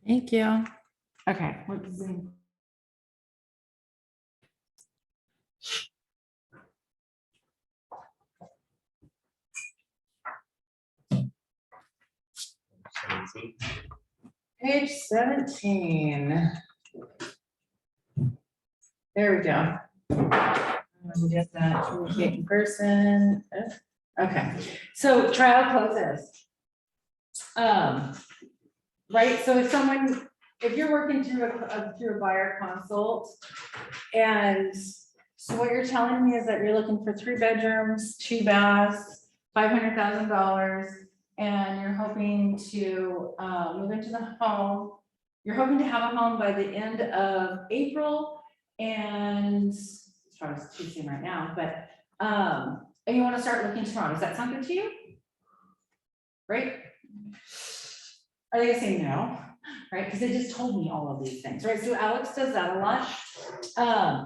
Thank you. Okay. What's Zoom? Page 17. There we go. We get that communicate in person. Okay, so trial closes. Right, so if you're working through a buyer consult, and so what you're telling me is that you're looking for 3 bedrooms, 2 baths, $500,000, and you're hoping to move into the home. You're hoping to have a home by the end of April, and it's probably too soon right now, but and you want to start looking tomorrow. Does that sound good to you? Right? Are they gonna say no? Right? Because they just told me all of these things, right? So Alex does that a lot.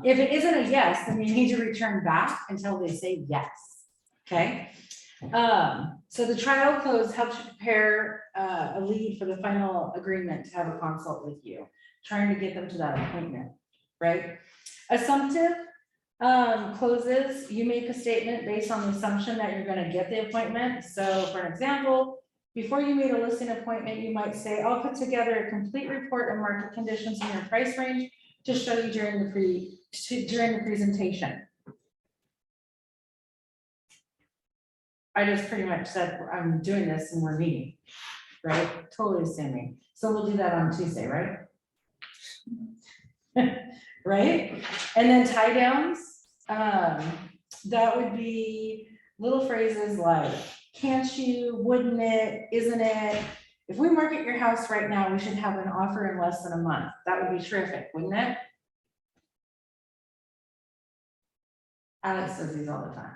If it isn't a yes, then you need to return back until they say yes. Okay. So the trial close helps you prepare a lead for the final agreement to have a consult with you, trying to get them to that appointment, right? Assumptive closes, you make a statement based on the assumption that you're going to get the appointment. So for an example, before you made a listing appointment, you might say, I'll put together a complete report of market conditions in your price range to show you during the presentation. I just pretty much said, I'm doing this and we're meeting, right? Totally assuming. So we'll do that on Tuesday, right? Right? And then tie downs, that would be little phrases like, can't you, wouldn't it, isn't it? If we market your house right now, we should have an offer in less than a month. That would be terrific, wouldn't it? Alex says these all the time.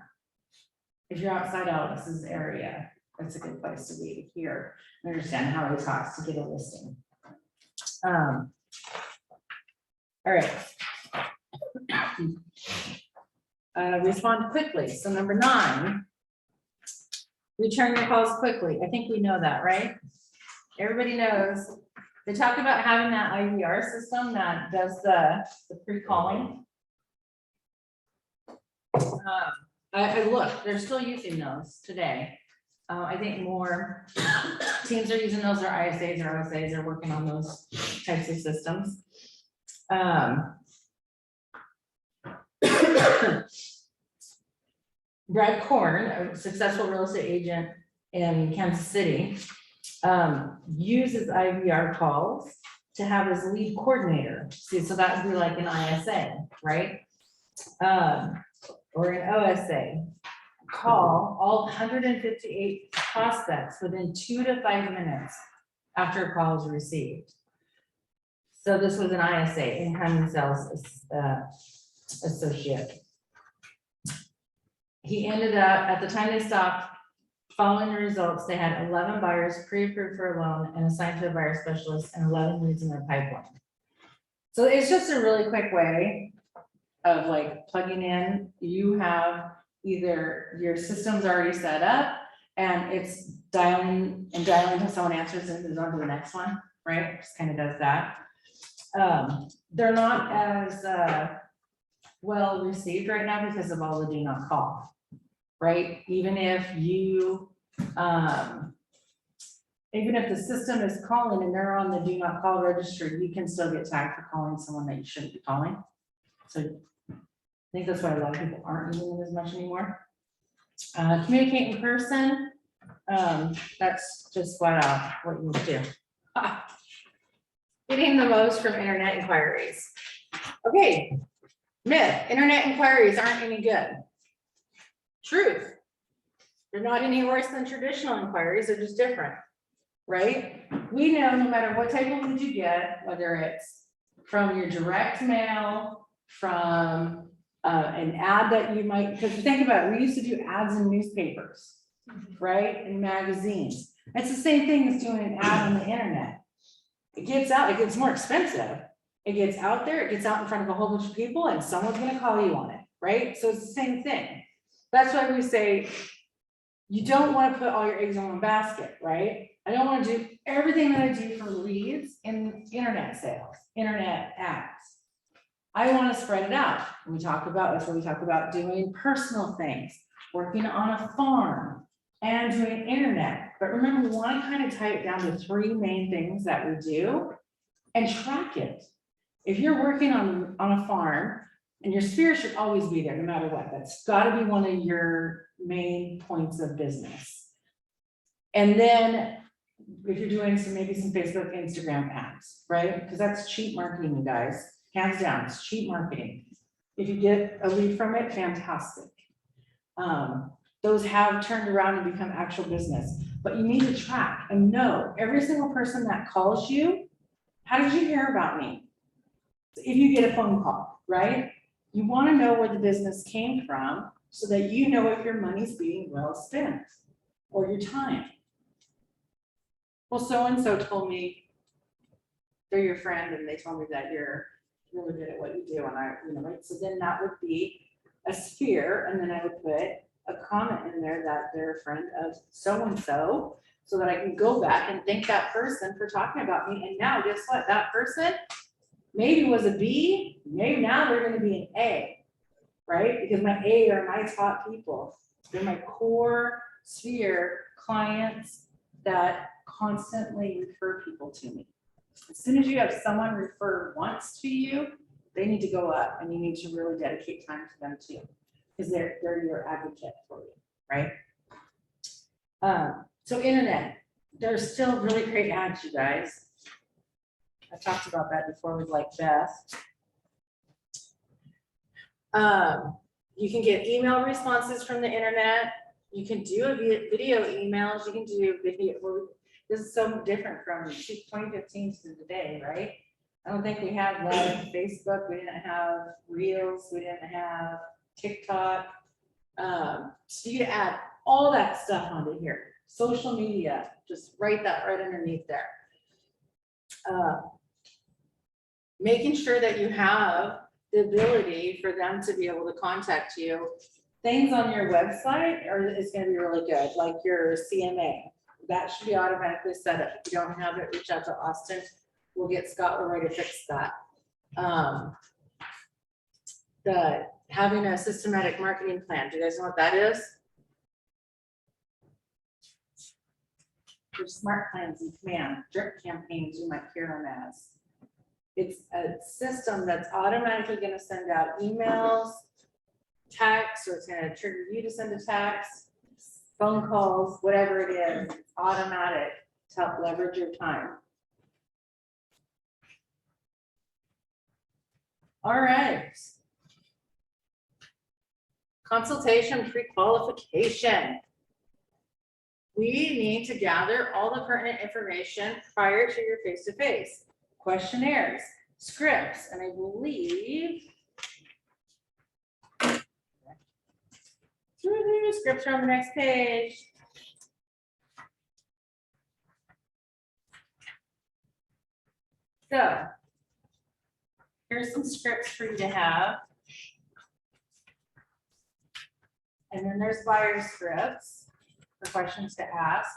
If you're outside Alex's area, that's a good place to be to hear and understand how he talks to get a listing. All right. Respond quickly. So number 9, return your calls quickly. I think we know that, right? Everybody knows. They talk about having that IVR system that does the pre-calling. I look, they're still using those today. I think more teams are using those, or ISAs or OSAs are working on those types of systems. Brad Korn, a successful real estate agent in Kansas City, uses IVR calls to have his lead coordinator. See, so that would be like an ISA, right? Or an OSA. Call all 158 prospects within 2 to 5 minutes after a call is received. So this was an ISA, incoming sales associate. He ended up, at the time they stopped, following the results, they had 11 buyers pre-approved for a loan and assigned to a buyer specialist and 11 leads in their pipeline. So it's just a really quick way of like plugging in. You have either your system's already set up and it's dialing until someone answers and moves on to the next one, right? Just kind of does that. They're not as well received right now because of all the do not call, right? Even if you, even if the system is calling and they're on the do not call registry, you can still get tagged for calling someone that you shouldn't be calling. So I think that's why a lot of people aren't using it as much anymore. Communicate in person. That's just flat out what you do. Getting the most from internet inquiries. Okay, myth, internet inquiries aren't any good. Truth, they're not any worse than traditional inquiries, they're just different, right? We know no matter what type of lead you get, whether it's from your direct mail, from an ad that you might, because think about it, we used to do ads in newspapers, right? In magazines. It's the same thing as doing an ad on the internet. It gets out, it gets more expensive. It gets out there, it gets out in front of a whole bunch of people and someone's gonna call you on it, right? So it's the same thing. That's why we say you don't want to put all your eggs in one basket, right? I don't want to do everything that I do for leads in internet sales, internet ads. I want to spread it out. That's what we talk about doing personal things, working on a farm and doing internet. But remember, we want to kind of tie it down to 3 main things that we do and track it. If you're working on a farm, and your sphere should always be there, no matter what. That's got to be one of your main points of business. And then if you're doing maybe some Facebook, Instagram ads, right? Because that's cheap marketing, you guys. Hands down, it's cheap marketing. If you get a lead from it, fantastic. Those have turned around and become actual business. But you need to track and know every single person that calls you, how did you hear about me? If you get a phone call, right? You want to know where the business came from so that you know if your money's being well spent or your time. Well, so-and-so told me they're your friend and they told me that you're really good at what you do. And right? So then that would be a sphere. And then I would put a comment in there that they're a friend of so-and-so so that I can go back and thank that person for talking about me. And now guess what? That person maybe was a B, maybe now they're going to be an A, right? Because my A are my top people. They're my core sphere clients that constantly refer people to me. As soon as you have someone refer once to you, they need to go up and you need to really dedicate time to them too, because they're your advocate for you, right? So internet, there's still really great ads, you guys. I talked about that before with like Beth. You can get email responses from the internet. You can do video emails. You can do video. This is so different from 2015 to today, right? I don't think we had like Facebook. We didn't have Reels. We didn't have TikTok. So you add all that stuff onto here. Social media, just write that right underneath there. Making sure that you have the ability for them to be able to contact you. Things on your website is going to be really good, like your CMA. That should be automatically set up. If you don't have it, reach out to Austin. We'll get Scott ready to fix that. Having a systematic marketing plan. Do you guys know what that is? Your smart plans and command, drip campaigns, you might hear them as. It's a system that's automatically going to send out emails, texts, or it's going to trigger you to send a text, phone calls, whatever it is. It's automatic to help leverage your time. All right. Consultation pre-qualification. We need to gather all the pertinent information prior to your face-to-face. Questionnaires, scripts, and I believe scripts are on the next page. So here's some scripts for you to have. And then there's buyer scripts for questions to ask.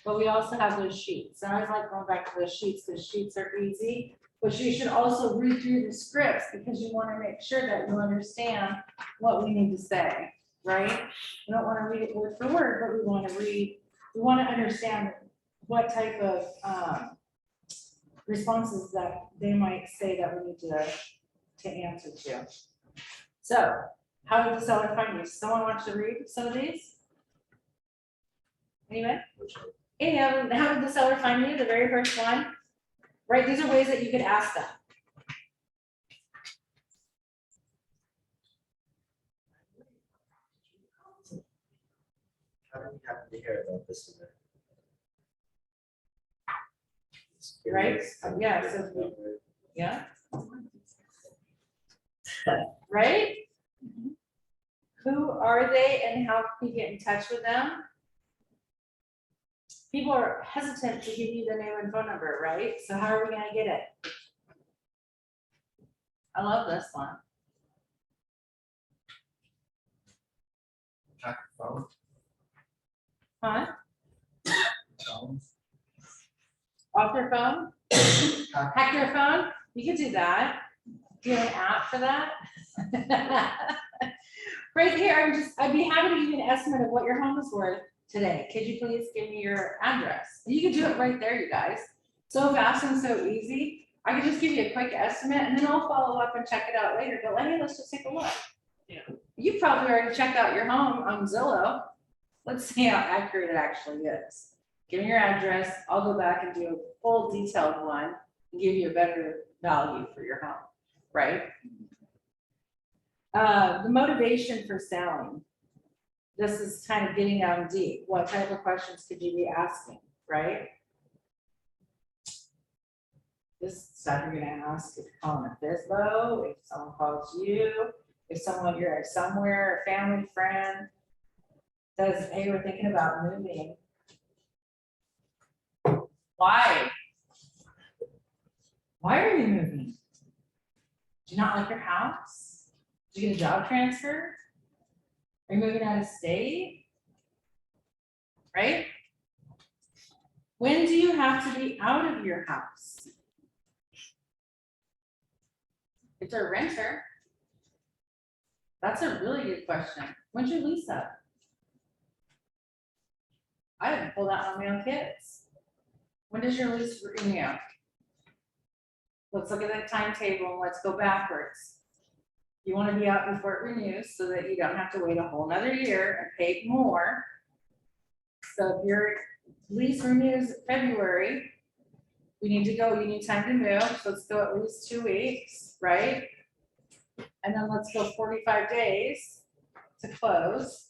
But we also have those sheets. And I always like going back to those sheets because sheets are easy. But you should also read through the scripts because you want to make sure that you understand what we need to say, right? We don't want to read it word for word, but we want to understand what type of responses that they might say that we need to answer to. So, how did the seller find you? Someone wants to read some of these? Anyway? Hey, how did the seller find you? The very first one, right? These are ways that you could ask them. How do we happen to hear about this event? Right? Yeah. So, yeah. Right? Mm-hmm. Who are they and how can you get in touch with them? People are hesitant to give you the name and phone number, right? So how are we going to get it? I love this one. Phone. Huh? Phone. Off your phone? Hack your phone? You can do that. Do you have an app for that? Right here, I'd be happy to give you an estimate of what your home is worth today. Could you please give me your address? You can do it right there, you guys. So fast and so easy. I could just give you a quick estimate and then I'll follow up and check it out later. But let's just take a look. Yeah. You probably already checked out your home on Zillow. Let's see how accurate it actually is. Give me your address. I'll go back and do a full detailed one and give you a better value for your home, right? The motivation for selling. This is kind of getting down deep. What type of questions could you be asking, right? This stuff you're gonna ask if you're calling a FISBO, if someone calls you, if someone you're somewhere, a family friend says, hey, we're thinking about moving. Why? Why are you moving? Do you not like your house? Did you get a job transfer? Are you moving out of state? Right? When do you have to be out of your house? If you're a renter, that's a really good question. When's your lease up? I haven't pulled out on my own kids. When does your lease renew? Let's look at the timetable and let's go backwards. You want to be out before it renews so that you don't have to wait a whole nother year and pay more. So if your lease renews February, we need to go, you need time to move. So let's go at least 2 weeks, right? And then let's go 45 days to close,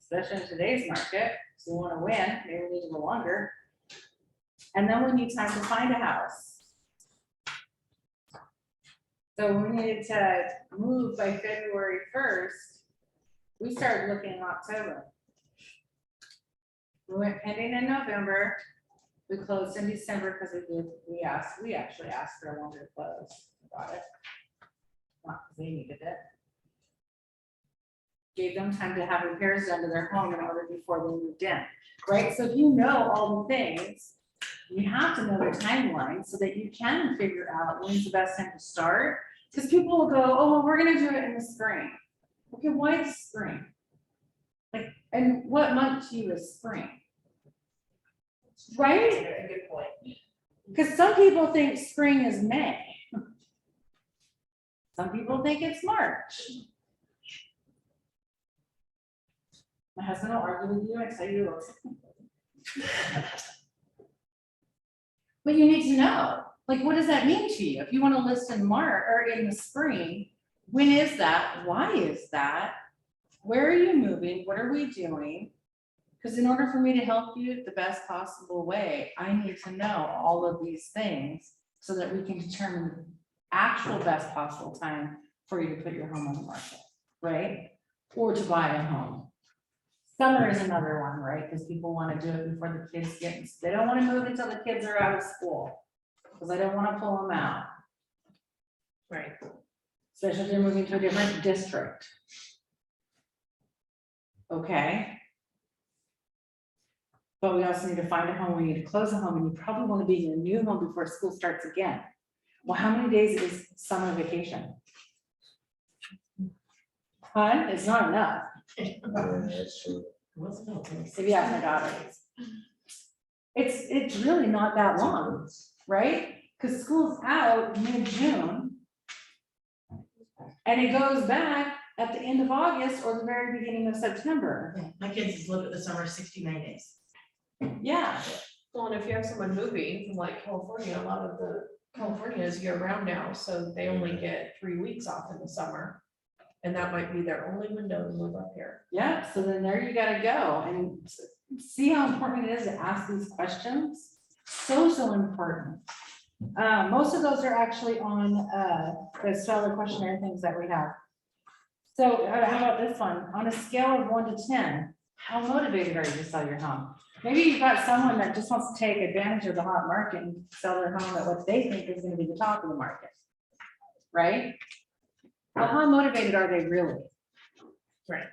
especially in today's market. So we want to win, maybe we need to go longer. And then we need time to find a house. So we needed to move by February 1st. We started looking in October. We went pending in November. We closed in December because we actually asked for a longer close. Got it. Not because they needed it. Gave them time to have repairs done to their home in order before they moved in, right? So if you know all the things, you have to know their timeline so that you can figure out when's the best time to start. Because people will go, oh, well, we're gonna do it in the spring. Okay, why the spring? Like, and what month to you is spring? Right? A good point. Because some people think spring is May. Some people think it's March. My husband will argue with you and tell you. But you need to know, like, what does that mean to you? If you want to list in March or in the spring, when is that? Why is that? Where are you moving? What are we doing? Because in order for me to help you the best possible way, I need to know all of these things so that we can determine the actual best possible time for you to put your home on the market, right? Or to buy a home. Summer is another one, right? Because people want to do it before the kids get, they don't want to move until the kids are out of school. Because I don't want to pull them out. Right. Especially if they're moving to a different district. Okay. But we also need to find a home, we need to close a home, and you probably want to be in your new home before school starts again. Well, how many days is summer vacation? Huh? It's not enough. That's true. If you ask my daughter. It's really not that long, right? Because school's out mid-June. And it goes back at the end of August or the very beginning of September. My kids just live at the summer 69 days. Yeah, Well, and if you have someone moving from like California, a lot of the California is year round now, so they only get 3 weeks off in the summer. And that might be their only window to move up here. yeah, so then there you gotta go and see how important it is to ask these questions. So important. Most of those are actually on the seller questionnaire things that we have. So how about this one? On a scale of 1 to 10, how motivated are you to sell your home? Maybe you've got someone that just wants to take advantage of the hot market and sell their home at what they think is gonna be the top of the market, right? Well, how motivated are they really? Right.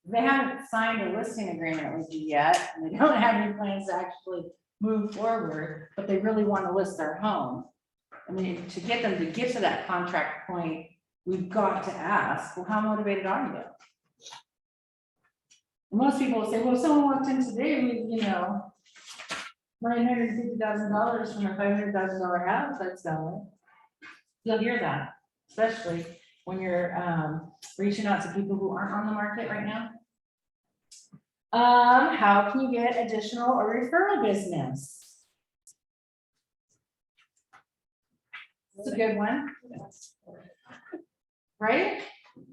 They haven't signed a listing agreement with you yet, and they don't have any plans to actually move forward, but they really want to list their home. I mean, to get them to get to that contract point, we've got to ask, well, how motivated are you? Most people will say, well, if someone walked in today, we, $950,000 from a $500,000 house, that's selling. You'll hear that, especially when you're reaching out to people who aren't on the market right now. How can you get additional or referral business? That's a good one, right?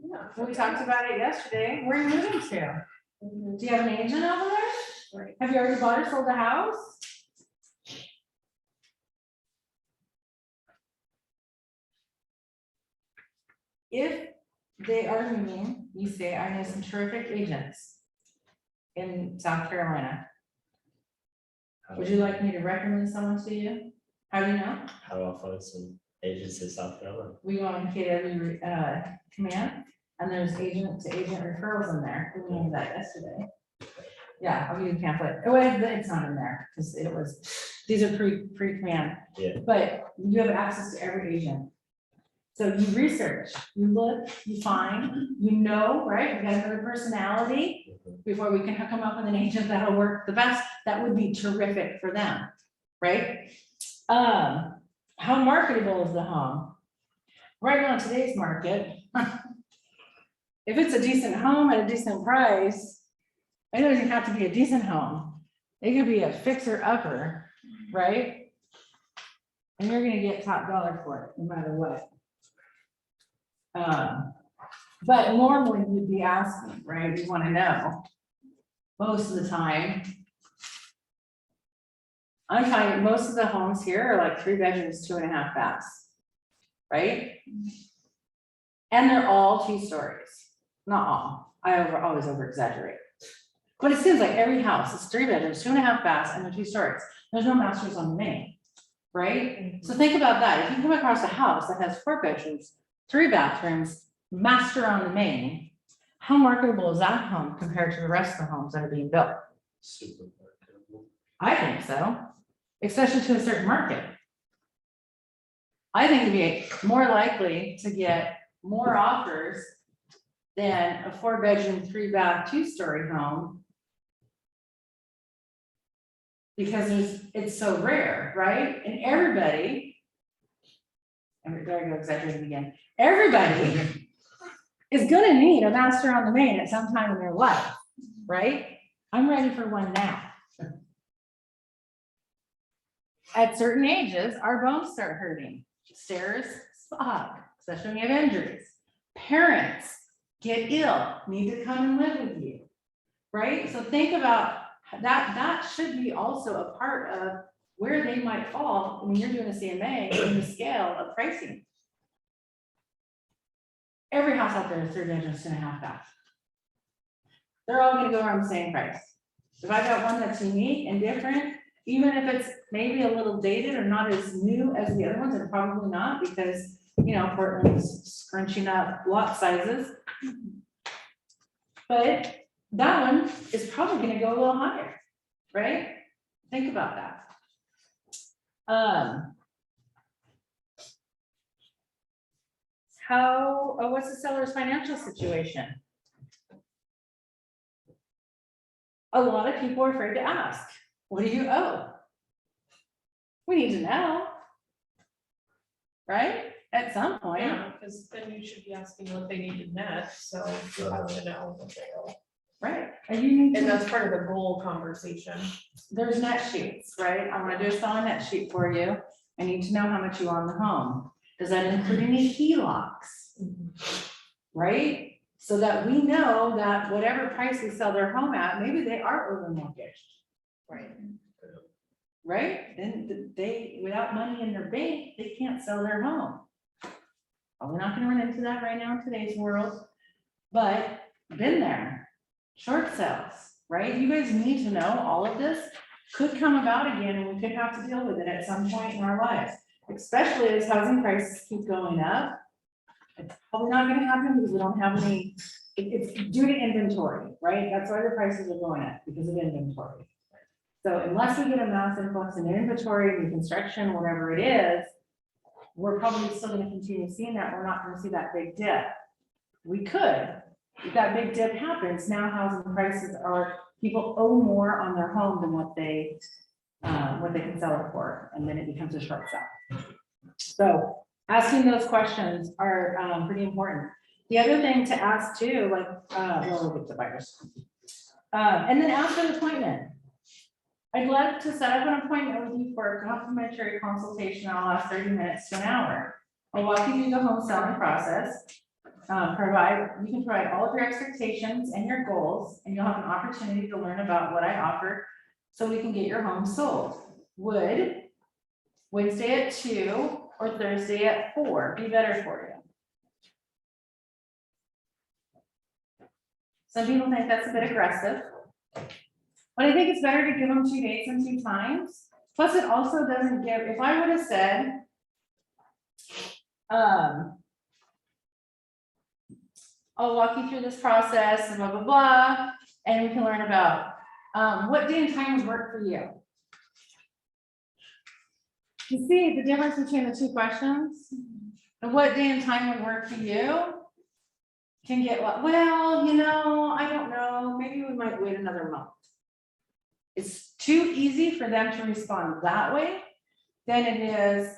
Yeah. We talked about it yesterday. Where are you moving to? Do you have an agent over there? Right. Have you already bought or sold a house? If they are moving, you say, I know some terrific agents in South Carolina. Would you like me to recommend someone to you? How do you know? How do I find some agents in South Carolina? We go on KW command, and there's agent to agent referrals in there. We knew that yesterday. Yeah, I'll give you a pamphlet. Oh, it's not in there, because it was, these are pre-command. Yeah. But you have access to every agent. So you research, you look, you find, right? We got another personality before we can come up with an agent that'll work the best. That would be terrific for them, right? How marketable is the home? Right now in today's market, if it's a decent home at a decent price, it doesn't have to be a decent home. It could be a fixer-upper, right? And you're gonna get top dollar for it, no matter what. But normally you'd be asking, right? You want to know. Most of the time, I'm finding most of the homes here are like 3 bedrooms, 2.5 baths, right? And they're all 2 stories. Not all. I always over exaggerate. But it seems like every house is 3 bedrooms, 2.5 baths, and they're 2 stories. There's no masters on the main, right? So think about that. If you come across a house that has 4 bedrooms, 3 bathrooms, master on the main, how marketable is that home compared to the rest of the homes that are being built? Super marketable. I think so, especially to a certain market. I think it'd be more likely to get more offers than a 4-bedroom, 3-bath, 2-story home. Because it's so rare, right? And everybody, and there I go exaggerating again, everybody is gonna need a master on the main at some time in their life, right? I'm ready for one now. At certain ages, our bones start hurting. Stairs suck, especially when you have injuries. Parents get ill, need to come and live with you, right? So think about that. That should be also a part of where they might fall when you're doing a CMA in the scale of pricing. Every house out there is 3 bedrooms, 2.5 baths. They're all gonna go around the same price. If I got one that's unique and different, even if it's maybe a little dated or not as new as the other ones, and probably not, because Portland's scrunching up lot sizes. But that one is probably gonna go a little higher, right? Think about that. What's the seller's financial situation? A lot of people are afraid to ask, what do you owe? We need to know, right? At some point. Yeah, because then you should be asking what they need to net, so you have to know what they owe. Right, and you need And to, that's part of the goal conversation. there's net sheets, right? I want to do a selling net sheet for you. I need to know how much you owe on the home. Does that include any HELOCs? Right? So that we know that whatever price we sell their home at, maybe they are over mortgaged. Right. Right? Then they, without money in their bank, they can't sell their home. We're not gonna run into that right now in today's world, but been there. Short sales, right? You guys need to know all of this could come about again, and we could have to deal with it at some point in our lives, especially as housing prices keep going up. It's probably not gonna happen because we don't have any, it's due to inventory, right? That's why the prices are going up, because of inventory. So unless we get a massive influx in inventory, new construction, whatever it is, we're probably still gonna continue seeing that. We're not gonna see that big dip. We could, if that big dip happens, now housing prices are, people owe more on their home than what they can sell it for, and then it becomes a short sell. So asking those questions are pretty important. The other thing to ask too, like, well, we'll get to buyers. And then ask for an appointment. I'd love to set up an appointment with you for a complimentary consultation. I'll last 30 minutes to an hour. I'll walk you through the home selling process. You can provide all of your expectations and your goals, and you'll have an opportunity to learn about what I offer so we can get your home sold. Would Wednesday at 2 or Thursday at 4 be better for you? Some people think that's a bit aggressive, but I think it's better to give them 2 dates and 2 times. Plus, it also doesn't give, if I would have said, I'll walk you through this process and blah, blah, blah, and we can learn about what day and time would work for you. You see the difference between the 2 questions? And what day and time would work for you? Can get what, well, you know, I don't know, maybe we might wait another month. It's too easy for them to respond that way than it is,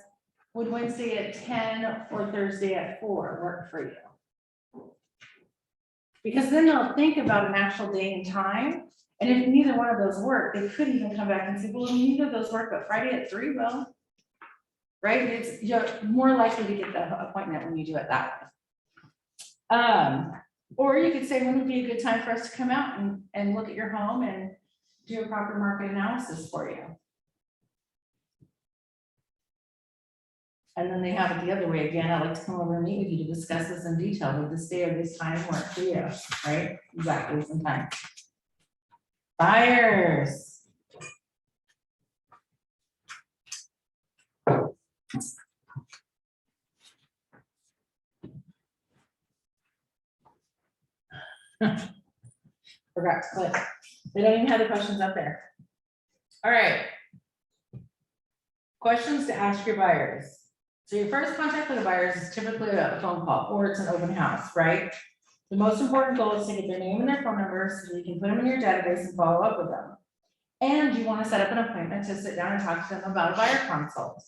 would Wednesday at 10 or Thursday at 4 work for you? Because then they'll think about an actual day and time, and if neither one of those work, they could even come back and say, well, neither of those work, but Friday at 3 will. Right? You're more likely to get the appointment when you do it that way. Or you could say, when would be a good time for us to come out and look at your home and do a proper market analysis for you? And then they have it the other way again. I'd like to come over and meet with you to discuss this in detail. Would this day or this time work for you? Right? Exactly, sometimes. Buyers. Forgot to click. They don't even have the questions up there. All right. Questions to ask your buyers. So your first contact with the buyers is typically a phone call or it's an open house, right? The most important goal is to get their name and their phone number so you can put them in your database and follow up with them. And you want to set up an appointment to sit down and talk to them about a buyer consult.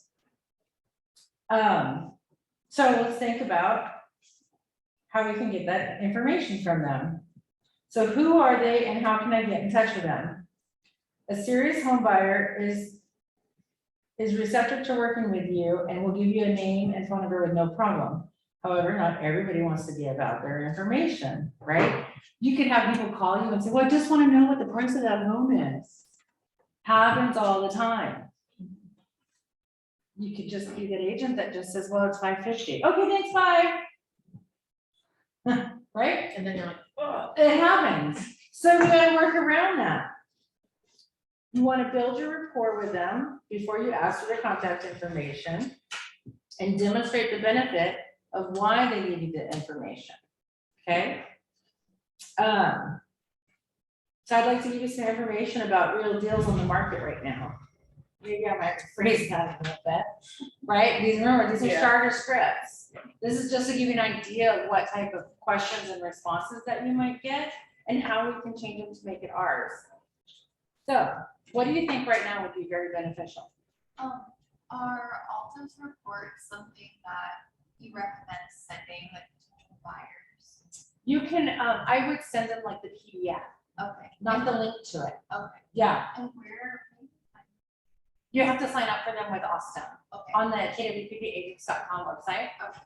So let's think about how we can get that information from them. So who are they and how can I get in touch with them? A serious home buyer is receptive to working with you and will give you a name and phone number with no problem. However, not everybody wants to give out their information, right? You could have people call you and say, well, I just want to know what the price of that home is. Happens all the time. You could just be that agent that just says, well, it's $550. Okay, thanks, bye. Right? And then you're like, oh, It happens. So you gotta work around that. You want to build your rapport with them before you ask for their contact information and demonstrate the benefit of why they needed the information. Okay. So I'd like to give you some information about real deals on the market right now. Maybe I might phrase that a little bit, right? These are starter scripts. This is just to give you an idea of what type of questions and responses that you might get and how we can change them to make it ours. So what do you think right now would be very beneficial? Are Alta's reports something that you recommend sending like to buyers? You can, I would send them like the PDF, Okay. not the link to it. Okay. Yeah, And where? you have to sign up for them with Austin Okay. on the kwppagents.com website. Okay.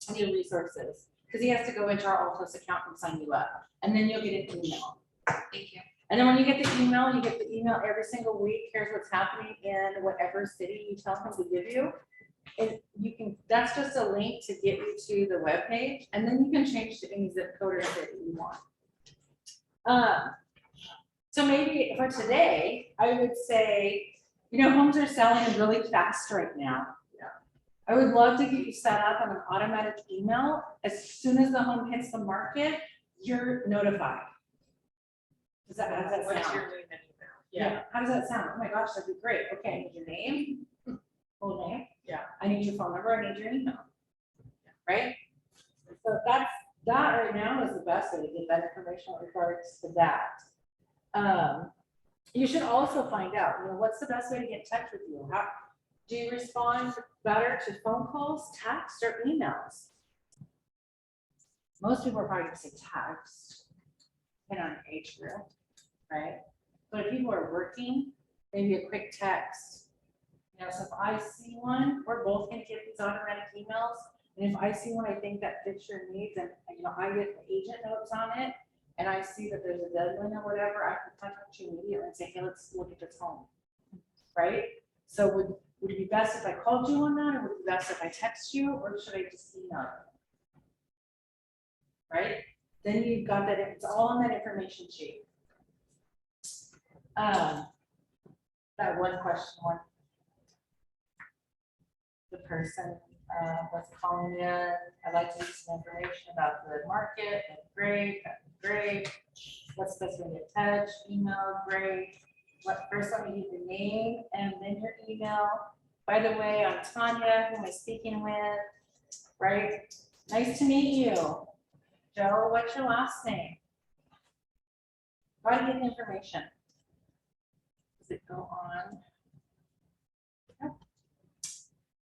Under resources, because he has to go into our Altus account and sign you up, and then you'll get an email. Thank you. And then when you get the email, you get the email every single week. Here's what's happening in whatever city you tell them to give you. And you can, that's just a link to get you to the web page, and then you can change to any zip code or city you want. So maybe for today, I would say, you know, homes are selling really fast right now. I would love to get you set up on an automatic email. As soon as the home hits the market, you're notified. Does that what's sound? your name and email? Yeah, How does that sound? Oh my gosh, that'd be great. Okay, I need your name, full name. Yeah. I need your phone number, I need your email. Right? So that right now is the best way to get that information with regards to that. You should also find out, what's the best way to get in touch with you? How, do you respond better to phone calls, text, or emails? Most people are probably gonna say text, depending on age group, right? But if people are working, maybe a quick text. So if I see one, we're both gonna get these automatic emails. And if I see one I think that fits your needs and, I get the agent notes on it, and I see that there's a deadline or whatever, I can contact you immediately and say, hey, let's look at this home. Right? So would it be best if I called you on that, or would it be best if I text you, or should I just email you? Right? Then you've got that, it's all on that information sheet. That one question, the person was calling in, I'd like to get some information about the market, that's great, what's the best way to get in touch, email, great. First let me get your name and then your email. By the way, I'm Tanya, who am I speaking with, right? Nice to meet you. Joe, what's your last name? Try to get the information. Does it go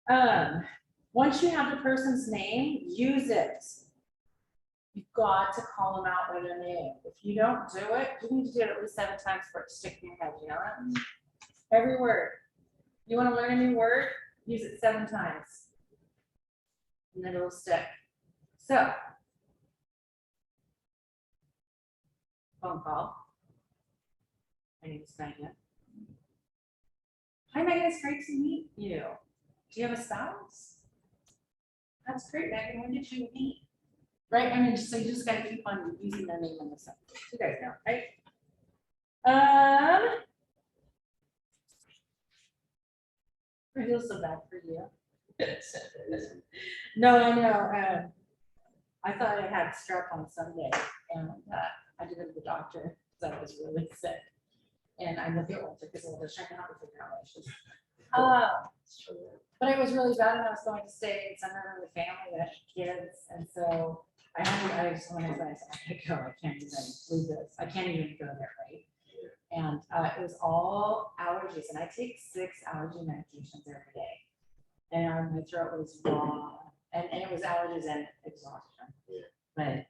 on? Once you have the person's name, use it. You've got to call them out by their name. If you don't do it, you need to do it at least 7 times for it to stick in your head, you know that? Every word. You want to learn a new word? Use it 7 times. And then it'll stick. So, phone call. My name is Megan. Hi, Megan, it's great to meet you. Do you have a spouse? That's great, Megan. When did you meet? Right? So you just gotta keep on using their name in the sentence. You guys know, right? I feel so bad for you. No, I know. I thought I had strep on Sunday, and I did go to the doctor because I was really sick. And I looked at Walter because I was checking out to figure out what she was. But it was really bad, and I was going to stay in some room with the family that had kids, and so I just went inside. I said, I gotta go. I can't even leave this. I can't even go there, right? And it was all allergies, and I take 6 allergy medications every day, and my throat was raw, and it was allergies and exhaustion. But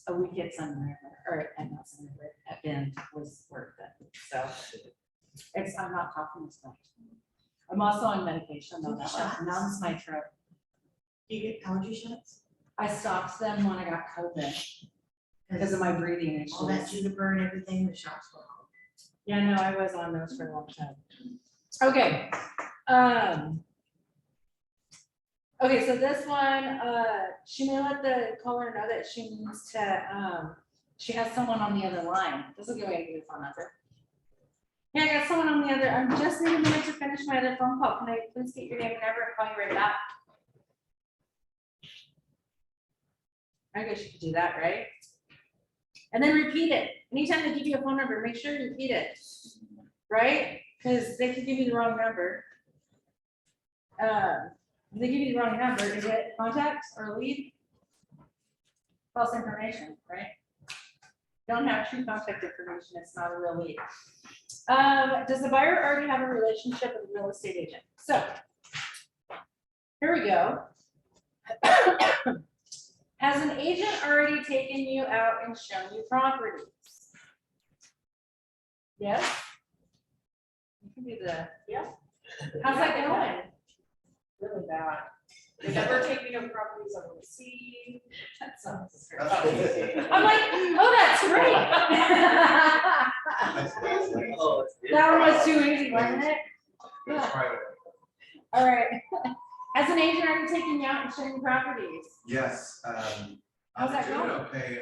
a week at Sun River, not Sun River, at Bend was worth it. So I'm not coughing as much. I'm also on medication though. That numbs my throat. do you get allergy shots? I stopped them when I got COVID because of my breathing issues. All that juniper and everything, the shots were all. Yeah, no, I was on those for a long time. Okay. Okay, so this one, she may let the caller know that she needs to, she has someone on the other line. This is a good way to get a phone number. Yeah, I got someone on the other, I'm just need a minute to finish my other phone call. Can I please get your name and number and call you right back? I guess you could do that, right? And then repeat it. Anytime they give you a phone number, make sure you repeat it, right? Because they could give you the wrong number. If they give you the wrong number, is it contact or lead? False information, right? Don't have true contact information, it's not a real lead. Does the buyer already have a relationship with a real estate agent? So, here we go. Has an agent already taken you out and shown you properties? Yes? You can do the, yeah. How's that going? Really bad. They never take me to properties I want to see. That sounds That's great. I'm like, oh, that's great. That one was too easy, wasn't it? All right. Has an agent already taken you out and shown you properties? Yes, How's that they're doing going? okay,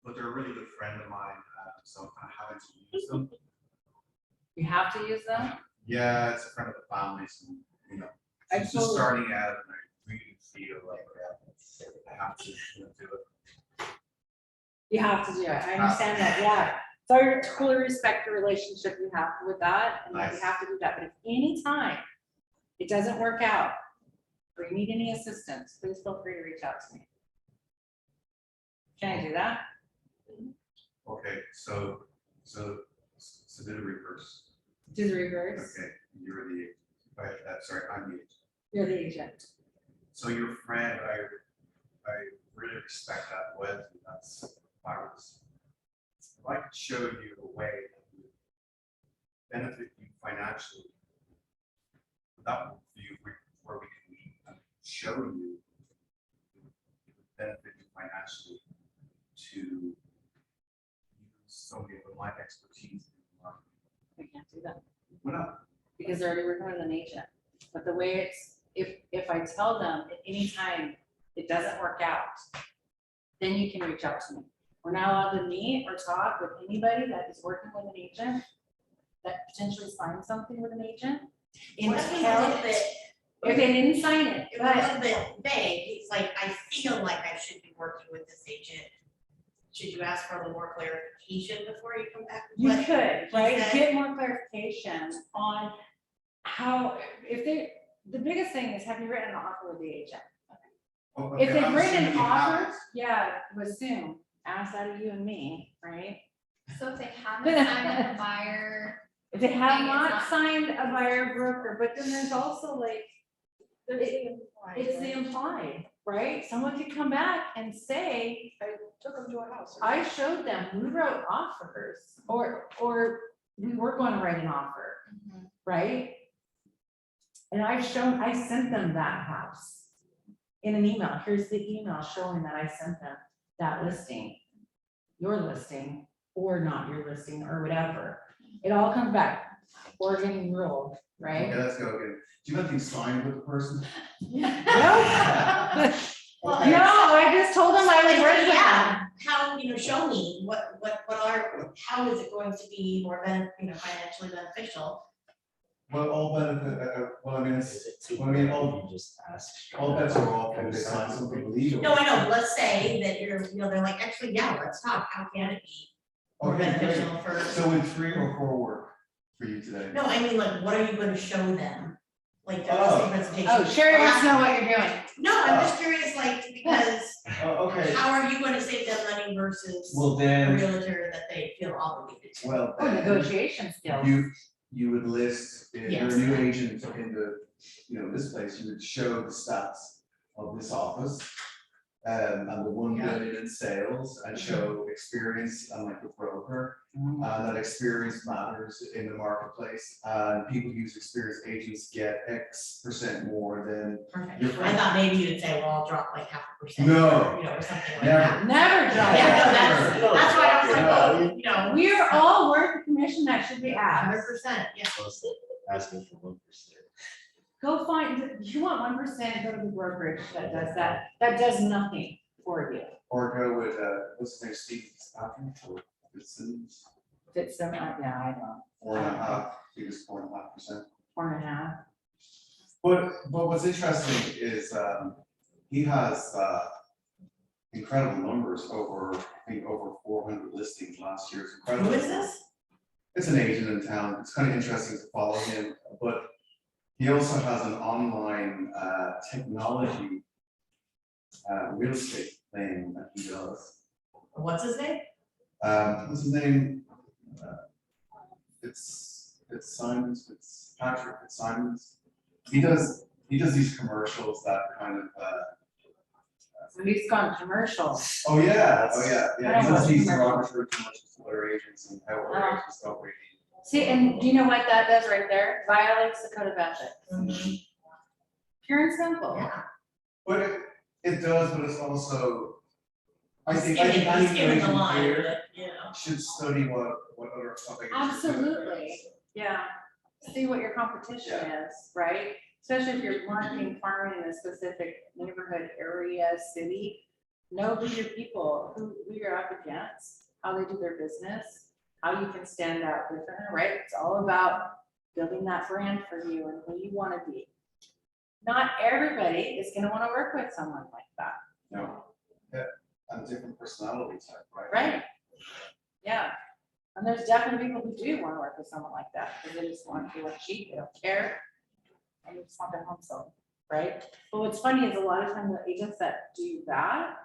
but they're a really good friend of mine, so I'm kind of having to use them. You have to use them? Yeah, it's a friend of the family, so, I it's just totally- starting out, and I really feel like I have to do it. You have to do it. I understand that, yeah. So I totally respect the relationship you have with that, and that you Nice. have to do that, but if any time it doesn't work out, or you need any assistance, please feel free to reach out to me. Can I do that? Okay, so do the reverse. Do the reverse? Okay, you're the, right, sorry, I'm the agent. You're the agent. So your friend, I really respect that with, that's, if I could show you a way that would benefit you financially, that would be where we can meet and show you it would benefit you financially to use some of my expertise in the market. We can't do that, Why not? because they're already working with an agent. But the way it's, if I tell them at any time it doesn't work out, then you can reach out to me. We're not allowed to meet or talk with anybody that is working with an agent, that potentially signed something with an agent. What if it's a little bit, If they didn't sign it, it was a little but bit vague, it's like, I feel like I should be working with this agent. Should you ask for a little more clarification before you come back? you What- could, right, said- get more clarification on how, if they, the biggest thing is, have you written an offer with the agent? Oh, If okay, they've I'm written assuming an you offer, haven't. yeah, would assume, ask that of you and me, right? So if they haven't signed a buyer, If they have Maybe it's not not- signed a buyer broker, but then there's also like, it's the implied, right? Someone could come back and say, I took them to a house. or I showed them, we wrote offers, or we were going to write an offer, right? And I sent them that house in an email. Here's the email showing that I sent them that listing, your listing, or not your listing, or whatever. It all comes back, Oregon rule, right? Okay, let's go again. Do you have anything signed with the person? No, Well, Okay. no, I just told them I Like, would work with them. yeah, how, show me, how is it going to be more financially beneficial? Well, all benefit, well, I mean, Is it's, it too Well, I mean, early? all- You just ask. all bets are off and they sign something legal. No, I know, but let's say that they're like, actually, yeah, let's talk, how can it be more Okay, great. beneficial for? So would 3 or 4 work for you today? No, I mean, like, what are you gonna show them? Like, the Oh. listing presentation? Oh, Sherry wants to know what you're doing. No, I'm just curious, like, because Oh, okay, how are you gonna save them money versus well a then, realtor that they feel obligated to? well, Oh, then, negotiation skills. you would list, if you're a Yes. new agent in this place, you would show the stats of this office. And the 1 Yeah. million in sales and show experience and like the broker. And that experience matters in the marketplace, and people use experienced agents get X% more than. Perfect. You're I thought maybe you'd say, well, I'll drop like 0.5%. No. Or something like Never. that. Never drop Yeah, no, it. that's why I was like, No. oh, We are all worth the commission that should be asked. 100%, yeah. Asking for 1%. Go find, if you want 1%, go to the brokerage that does that. That does nothing for you. Or go with, what's his name, Steve Stafford, or Fitzsimmons, Fits them out, yeah, I know, 4.5, he was 4.5%. 4.5. But what's interesting is, he has, incredible numbers over, I think, over 400 listings last year. It's incredible. Who is this? It's an agent in town. It's kind of interesting to follow him, but he also has an online technology real estate thing that he does. What's his name? What's his name? It's Simons. It's Patrick. It's Simons. He does these commercials that kind of. So he's gone commercial. Oh yeah. I He don't does watch these commercials. derogatory commercials to other agents and how other Oh. agents don't really. See, and do you know what that does right there? Violates the code of ethics. Pure and simple. Yeah. But it does, but it's also. I think Skimming any the agent line, here but, you know. should study what other companies. are doing. Absolutely, yeah. See what your competition is, right? Especially if you're marketing farming in a specific neighborhood, area, city. Know who your people, who you're up against, how they do their business, how you can stand out differently, right? It's all about building that brand for you and who you want to be. Not everybody is gonna want to work with someone like that, No, yeah, and different personality type, right? right? Yeah, And there's definitely people who do want to work with someone like that, because they just want to feel like cheap, they don't care. And they just want their home sold, right? But what's funny is a lot of times the agents that do that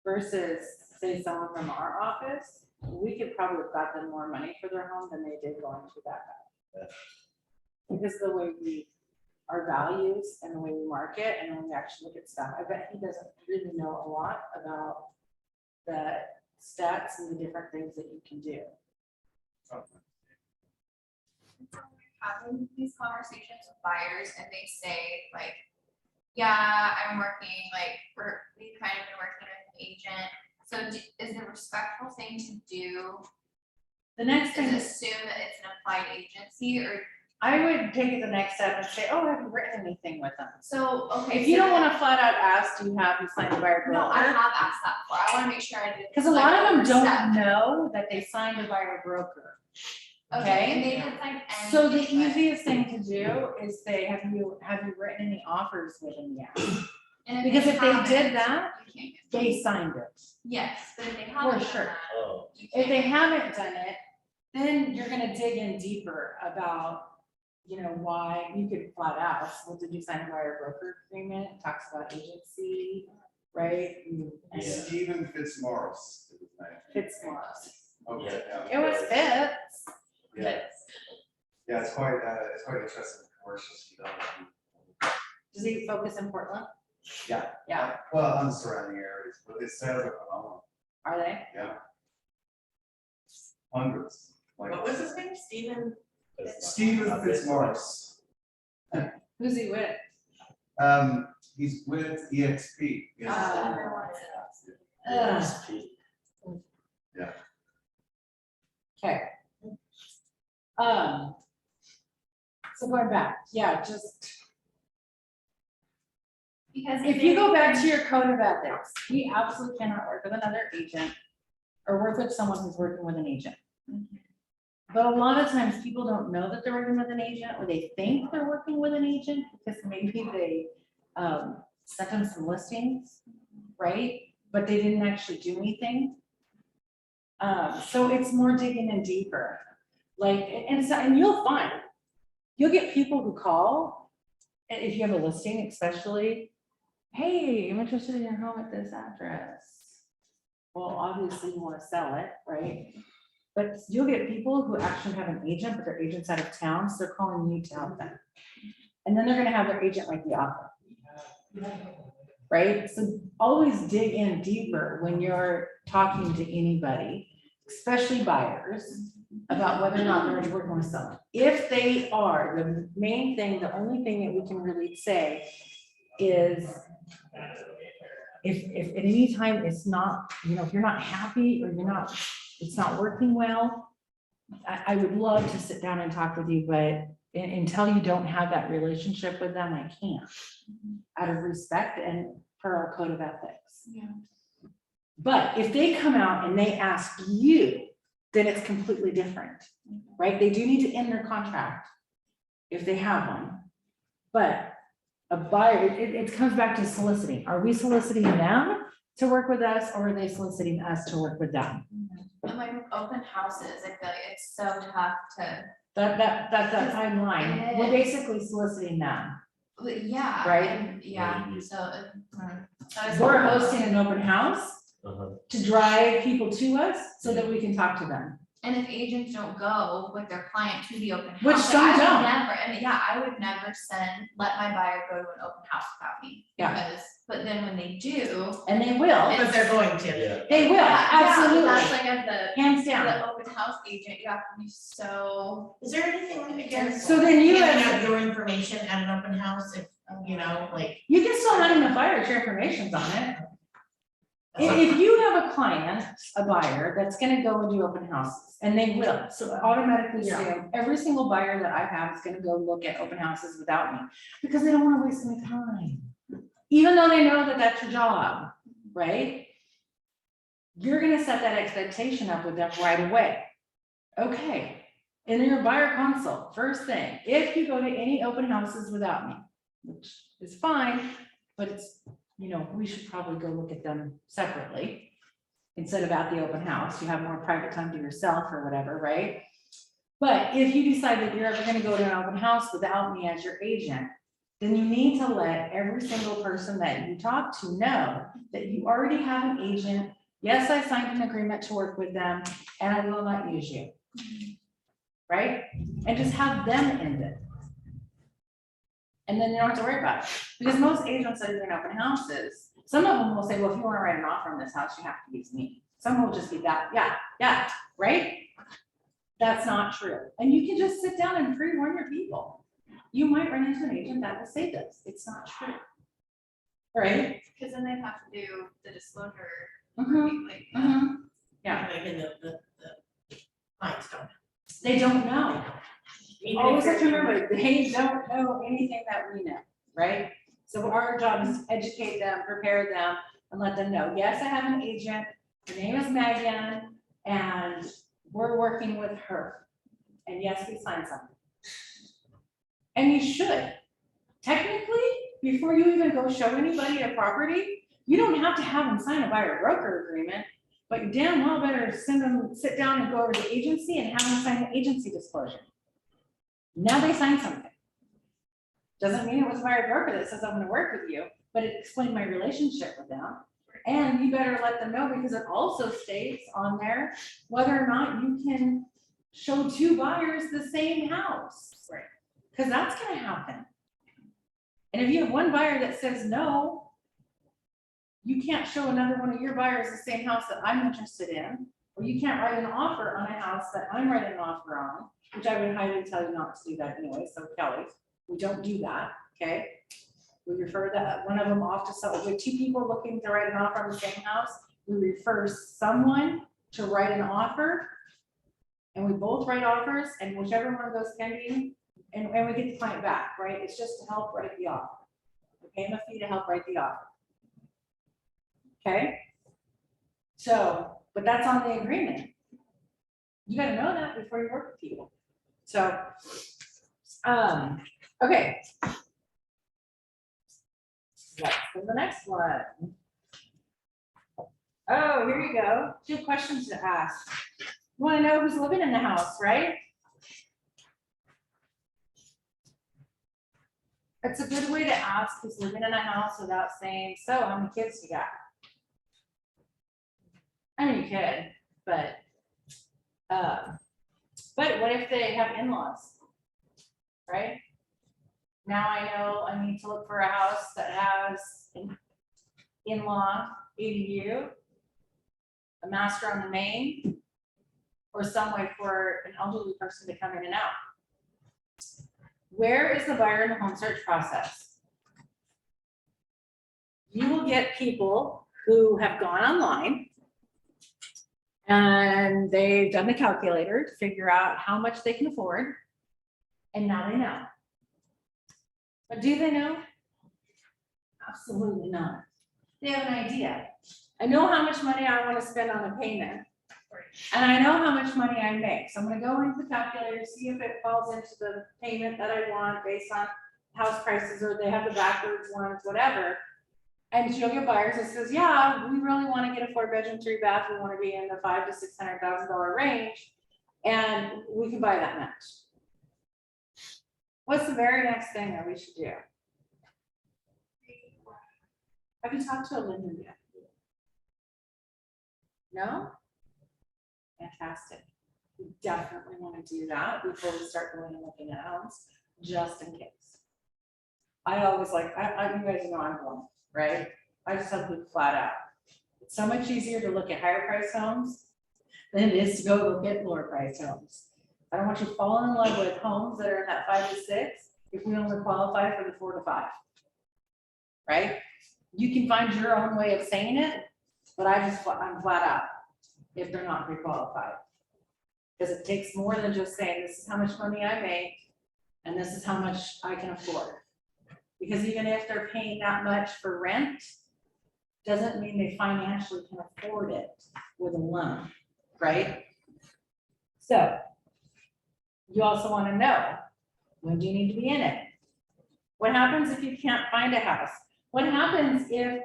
versus say someone from our office, we could probably have got them more money for their home than they did going to that guy. Because the way we, our values and the way we market and when we actually look at stuff, I bet he doesn't really know a lot about the stats and the different things that you can do. Having these conversations with buyers and they say like, yeah, I'm working, like, we've kind of been working with an agent. So is the respectful thing to do, The next thing is is, assume that it's an applied agency or, I would take it the next step and say, oh, have you written anything with them? so, okay. If you so don't then- want to flat out ask, do you have you signed a buyer No, I broker? have asked that before. I wanna make sure I did. Because a lot of them don't know that they signed a buyer broker. Okay, and they didn't sign anything. So the but- easiest thing to do is say, have you written any offers with them yet? and Because if they haven't, did that, you can't get- they signed it. Yes, but if they haven't done sure. that, Oh, you If they can't. haven't done it, then you're gonna dig in deeper about, you know, why you could flat out, well, did you sign a buyer broker agreement? It talks about agency, right? Yeah. Stephen Fitzmaurice. It was nice. Fitzmaurice. Okay, It was Fitz. Yeah, yeah, it's quite interesting commercials he does. Does he focus in Portland? Yeah. Yeah, Well, on the surrounding areas, but his sales are phenomenal, are they? yeah. Hundreds, like What was his name? Steven? that's not- Stephen not this one. Fitzmaurice. Who's he with? He's with EXP. Yes. Yeah. Okay. So going back, yeah, just, Because if you go back to your code of ethics, we absolutely cannot work with another agent or work with someone who's working with an agent. But a lot of times people don't know that they're working with an agent, or they think they're working with an agent because maybe they sent them some listings, right? But they didn't actually do anything. So it's more digging in deeper. Like, and you'll find, you'll get people who call, and if you have a listing especially, hey, I'm interested in your home at this address. Well, obviously you want to sell it, right? But you'll get people who actually have an agent, but their agent's out of town, so they're calling you to help them. And then they're gonna have their agent write the offer. Right? So always dig in deeper when you're talking to anybody, especially buyers, about whether or not they're already working with someone. If they are, the main thing, the only thing that we can really say is if at any time it's not, you know, if you're not happy or it's not working well, I would love to sit down and talk with you, but until you don't have that relationship with them, I can't. Out of respect and per our code of ethics. Yeah. But if they come out and they ask you, then it's completely different, right? They do need to end their contract if they have one. But a buyer, it comes back to soliciting. Are we soliciting them to work with us, or are they soliciting us to work with them? And like with open houses, I feel like it's so tough to, That fine line. We're basically soliciting them. yeah. Right? and- Yeah, Maybe. so. We're hosting an open house Uh-huh. to drive people to us so that we can talk to them. And if agents don't go with their client to the open house. Which like, some I would don't. Never, and yeah, I would never let my buyer go to an open house without me. Yeah. Because, but then when they do. And they will. But they're going to. Yeah. They will, Yeah, absolutely. That's like as Hands down. the open house agent, you have to be so. Is there anything against? So then you giving as- out your information at an open house if, you know, like. You can still let them fire if your information's on it. If you have a client, a buyer, that's gonna go and do open houses, and they will, so automatically assume every single buyer that I have is gonna go look at open houses without me, because they don't wanna waste my time. Even though they know that that's your job, right? You're gonna set that expectation up with them right away. Okay, in your buyer consult, first thing, if you go to any open houses without me, which is fine, but it's, you know, we should probably go look at them separately. instead of at the open house, you have more private time to yourself or whatever, right? But if you decide that you're ever gonna go to an open house without me as your agent, then you need to let every single person that you talk to know that you already have an agent. Yes, I signed an agreement to work with them, and I will not use you. Right? And just have them end it. And then you don't have to worry about it. Because most agents that are doing open houses, some of them will say, well, if you want to write an offer on this house, you have to use me. Some will just be that, yeah, right? That's not true. And you can just sit down and pre-warn your people. You might run into an agent that will say this. It's not true. Right? Because then they have to do the disclosure. Mhm, Like, mhm. Yeah, Like, and the clients don't. they don't know. Even if Always have to you're- remember, they don't know anything that we know, right? So our job is to educate them, prepare them, and let them know, yes, I have an agent, her name is Megan, and we're working with her. And yes, we signed something. And you should. Technically, before you even go show anybody a property, you don't have to have them sign a buyer broker agreement, but you damn well better sit down and go over the agency and have them sign the agency disclosure. Now they signed something. Doesn't mean it was a buyer broker that says I'm gonna work with you, but it explained my relationship with them. And you better let them know, because it also states on there whether or not you can show two buyers the same house. Right. Because that's gonna happen. And if you have one buyer that says no, you can't show another one of your buyers the same house that I'm interested in, or you can't write an offer on a house that I'm writing an offer on, which I would highly tell you not to do that anyway, so Kelly, we don't do that, okay? We refer that, one of them off to someone, with two people looking to write an offer on the same house, we refer someone to write an offer, and we both write offers, and whichever one of those pending, and we get the client back, right? It's just to help write the offer. We pay them a fee to help write the offer. Okay? So, but that's on the agreement. You gotta know that before you work with people. So, okay. What's for the next one? Oh, here you go. 2 questions to ask. You wanna know who's living in the house, right? It's a good way to ask who's living in a house without saying, so how many kids you got? I mean, you could, but what if they have in-laws, right? Now I know I need to look for a house that has an in-law ADU, a master on the main, or some way for an elderly person to come in and out. Where is the buyer in the home search process? You will get people who have gone online and they've done the calculator to figure out how much they can afford. And now they know. But do they know? Absolutely not. They have an idea. I know how much money I want to spend on a payment. And I know how much money I make. So I'm gonna go into the calculator, see if it falls into the payment that I want based on house prices, or they have the backwards ones, whatever. And you'll get buyers that says, yeah, we really want to get a 4-bedroom, 3-bath. We want to be in the $500,000 to $600,000 range, and we can buy that much. What's the very next thing that we should do? Have you talked to a lender yet? No? Fantastic. We definitely want to do that before we start going and looking at homes, just in case. I always like, you guys know I'm blunt, right? I just have to be flat out. It's so much easier to look at higher price homes than it is to go look at lower price homes. I don't want you falling in love with homes that are in that 5 to 6 if we only qualify for the 4 to 5. Right? You can find your own way of saying it, but I'm flat out if they're not pre-qualified. Because it takes more than just saying, this is how much money I make, and this is how much I can afford. Because even if they're paying that much for rent, doesn't mean they financially can afford it with a loan, right? So, you also want to know, when do you need to be in it? What happens if you can't find a house? What happens if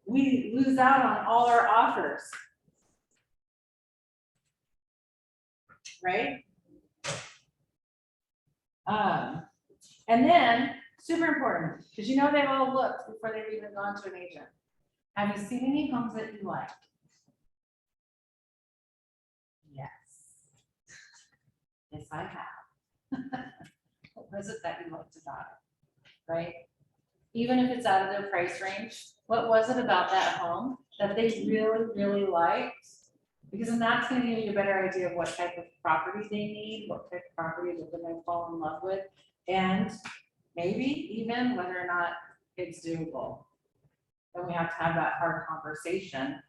we lose out on all our offers right? And then, super important, because you know they've all looked before they've even gone to an agent. Have you seen any homes that you like? Yes. Yes, I have. What was it that you liked about it, right? Even if it's out of their price range, what was it about that home that they really, really liked? Because then that's gonna give you a better idea of what type of property they need, what type of property that they're gonna fall in love with, and maybe even whether or not it's doable. Then we have to have that hard conversation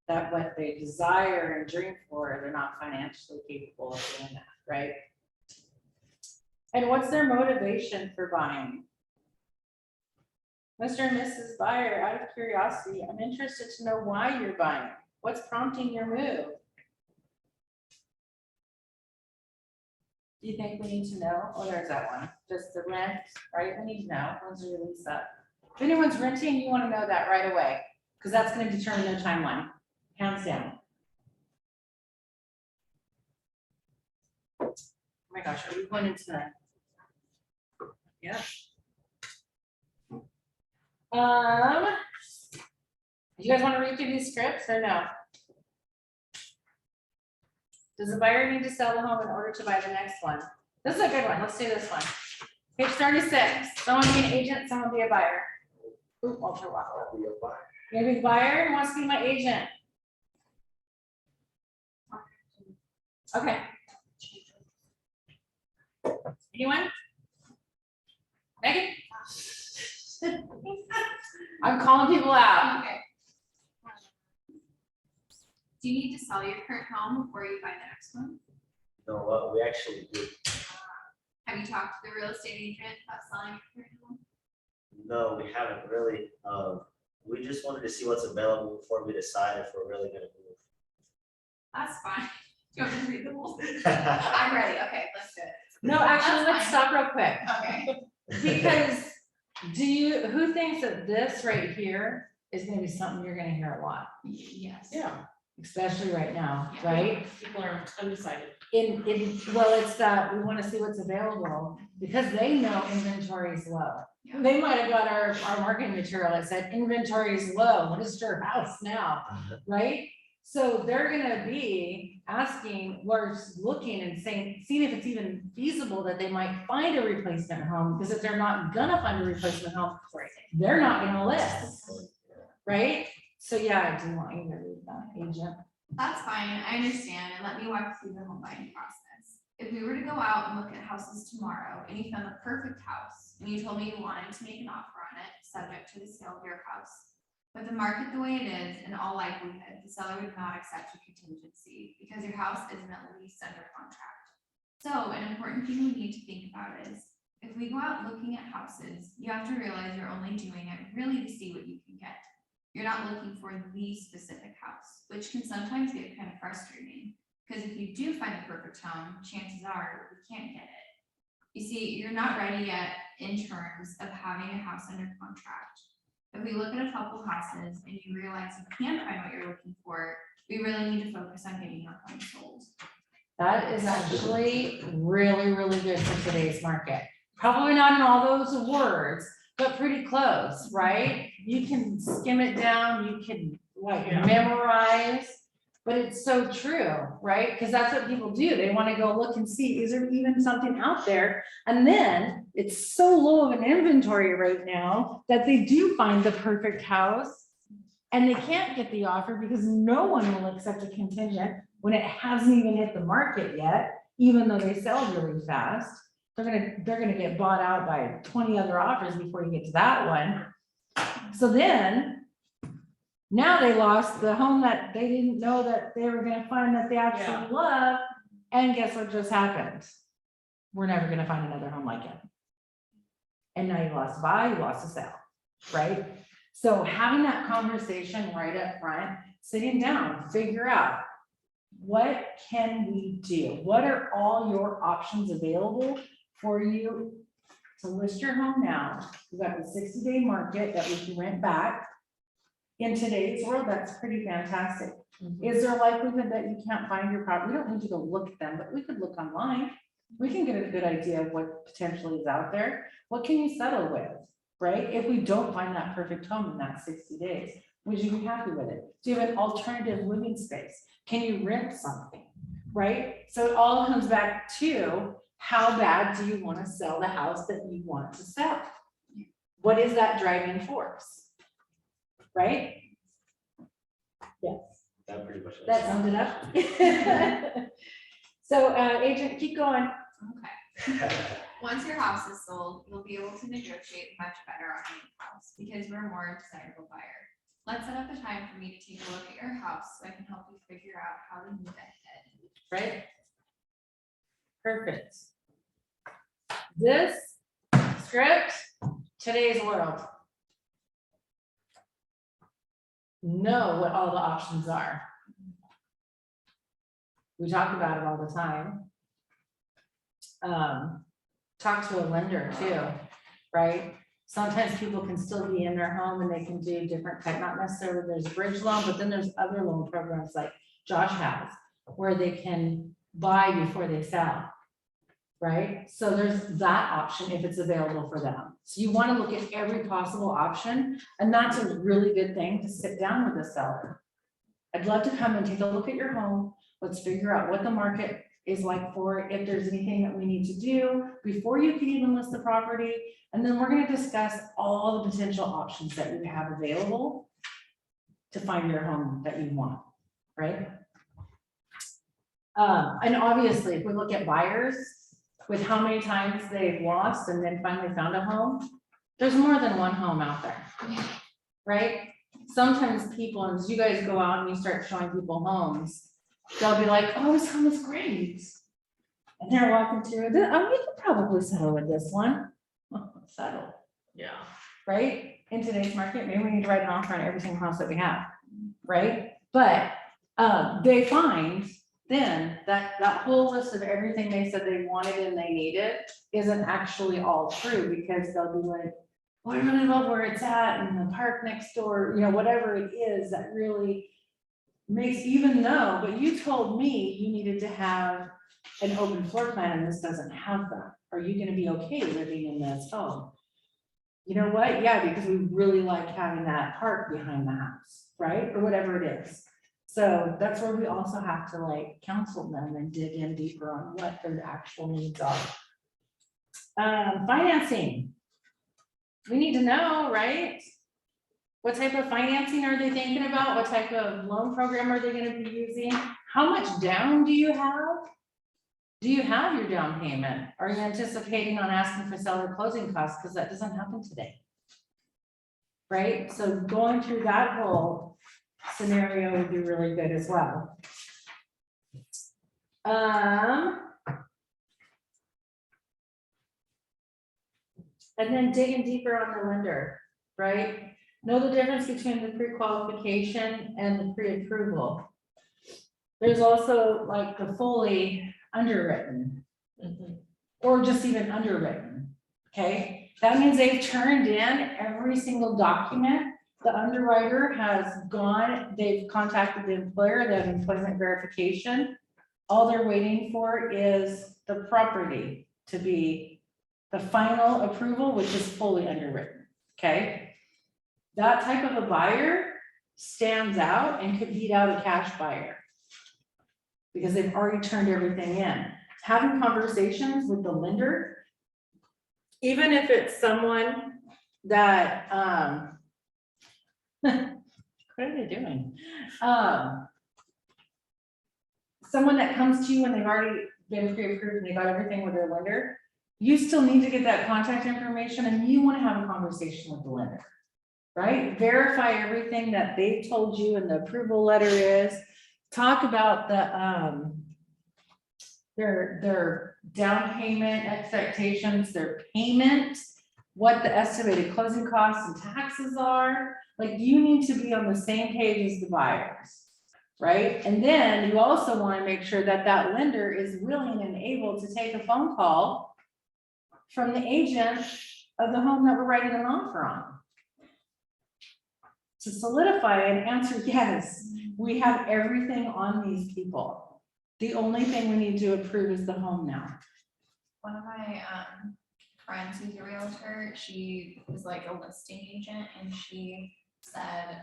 that what they desire and dream for, they're not financially capable of doing that, right? And what's their motivation for buying? Mr. and Mrs. Buyer, out of curiosity, I'm interested to know why you're buying. What's prompting your move? Do you think we need to know? Oh, there's that one. Just the rent, right? We need to know. When's the release up? If anyone's renting, you want to know that right away, because that's going to determine their timeline, hands down. Oh my gosh, are we going into that? Yeah. You guys want to read through these scripts or no? Does the buyer need to sell the home in order to buy the next one? This is a good one. Let's do this one. Page 36. Someone be an agent, someone be a buyer. Ooh, Walter Waffle. I'll be a buyer. You gonna be the buyer? Who wants to be my agent? Okay. Anyone? Megan? I'm calling people out. Okay. Do you need to sell your current home before you buy the next one? You know what, we actually do. Have you talked to the real estate agent about selling your current home? No, we haven't really. We just wanted to see what's available before we decide if we're really gonna move. That's fine. Do you want me to read the whole thing? I'm ready. Okay, let's do it. No, actually, That's let's fine. stop real quick. Okay. Because who thinks that this right here is gonna be something you're gonna hear a lot, Yes. Yeah, especially right now, Yeah. right? people are undecided. Well, it's that we wanna see what's available, because they know inventory is low. Yeah. They might have got our marketing material that said inventory is low, list your house now, right? So they're gonna be asking, or looking and saying, seeing if it's even feasible that they might find a replacement home, because if they're not gonna find a replacement home, they're not gonna list, right? So yeah, I do want you to read that, agent. That's fine, I understand, and let me walk through the home buying process. If we were to go out and look at houses tomorrow, and you found the perfect house, and you told me you wanted to make an offer on it, subject to the sale of your house. With the market the way it is, in all likelihood, the seller would not accept your contingency, because your house isn't at least under contract. So an important thing we need to think about is, if we go out looking at houses, you have to realize you're only doing it really to see what you can get. You're not looking for the specific house, which can sometimes get kind of frustrating, because if you do find the perfect home, chances are you can't get it. You see, you're not ready yet in terms of having a house under contract. If we look at a couple houses and you realize you can't find what you're looking for, we really need to focus on getting your home sold. That is actually really, really good for today's market. Probably not in all those words, but pretty close, right? You can skim it down, you can like memorize, but it's so true, right? Because that's what people do. They want to go look and see, is there even something out there? And then it's so low of an inventory right now that they do find the perfect house and they can't get the offer because no one will accept a contingent when it hasn't even hit the market yet, even though they sell really fast. They're gonna get bought out by 20 other offers before you get to that one. So then, now they lost the home that they didn't know that they were gonna find that they absolutely love, and guess what just happened? We're never gonna find another home like it. And now you lost a buy, you lost a sell, right? So having that conversation right up front, sitting down, figure out, what can we do? What are all your options available for you to list your home now? We've got the 60-day market that we can rent back. In today's world, that's pretty fantastic. Is there a likelihood that you can't find your property? We don't need to go look at them, but we could look online. We can get a good idea of what potentially is out there. What can you settle with, right? If we don't find that perfect home in that 60 days, would you be happy with it? Do you have an alternative living space? Can you rent something, right? So it all comes back to how bad do you want to sell the house that you want to sell? What is that driving force? Right? Yes. That pretty much. That summed it up. So, agent, keep going. Okay. Once your house is sold, you'll be able to negotiate much better on your house because we're a more desirable buyer. Let's set up a time for me to take a look at your house so I can help you figure out how to move ahead. Right? Perfect. This script, today's world. Know what all the options are. We talk about it all the time. Talk to a lender too, right? Sometimes people can still be in their home and they can do different type, not necessarily there's bridge loan, but then there's other loan programs like Josh has, where they can buy before they sell, right? So there's that option if it's available for them. So you want to look at every possible option, and that's a really good thing to sit down with the seller. I'd love to come and take a look at your home. Let's figure out what the market is like for it, if there's anything that we need to do before you can even list the property. And then we're going to discuss all the potential options that you have available to find your home that you want, right? And obviously, if we look at buyers with how many times they've lost and then finally found a home, there's more than one home out there, right? Sometimes people, as you guys go out and you start showing people homes, they'll be like, oh, this home is great. And they're walking through it. Oh, we could probably settle with this one. Settle. Yeah. Right? In today's market, maybe we need to write an offer on every single house that we have, right? But they find then that whole list of everything they said they wanted and they needed isn't actually all true, because they'll be like, well, I really love where it's at and the park next door, you know, whatever it is that really makes, even though, but you told me you needed to have an open floor plan and this doesn't have that. Are you gonna be okay living in this home? You know what? Yeah, because we really like having that park behind the house, right? Or whatever it is. So that's where we also have to like counsel them and dig in deeper on what their actual needs are. Financing. We need to know, right? What type of financing are they thinking about? What type of loan program are they going to be using? How much down do you have? Do you have your down payment? Are you anticipating on asking for seller closing costs? Because that doesn't happen today. Right? So going through that whole scenario would be really good as well. And then digging deeper on the lender, right? Know the difference between the pre-qualification and the pre-approval. There's also like the fully underwritten, or just even underwritten, okay? That means they've turned in every single document. The underwriter has gone, they've contacted the employer, they have employment verification. All they're waiting for is the property to be the final approval, which is fully underwritten, okay? That type of a buyer stands out and could beat out a cash buyer because they've already turned everything in. Having conversations with the lender, even if it's someone that, what are they doing? Someone that comes to you when they've already been pre-approved and they got everything with their lender, you still need to get that contact information and you want to have a conversation with the lender, right? Verify everything that they've told you in the approval letter is. Talk about the their down payment expectations, their payment, what the estimated closing costs and taxes are. Like, you need to be on the same page as the buyers, right? And then you also want to make sure that that lender is willing and able to take a phone call from the agent of the home that we're writing an offer on. to solidify and answer, yes, we have everything on these people. The only thing we need to approve is the home now. One of my friends who's a realtor, she was like a listing agent, and she said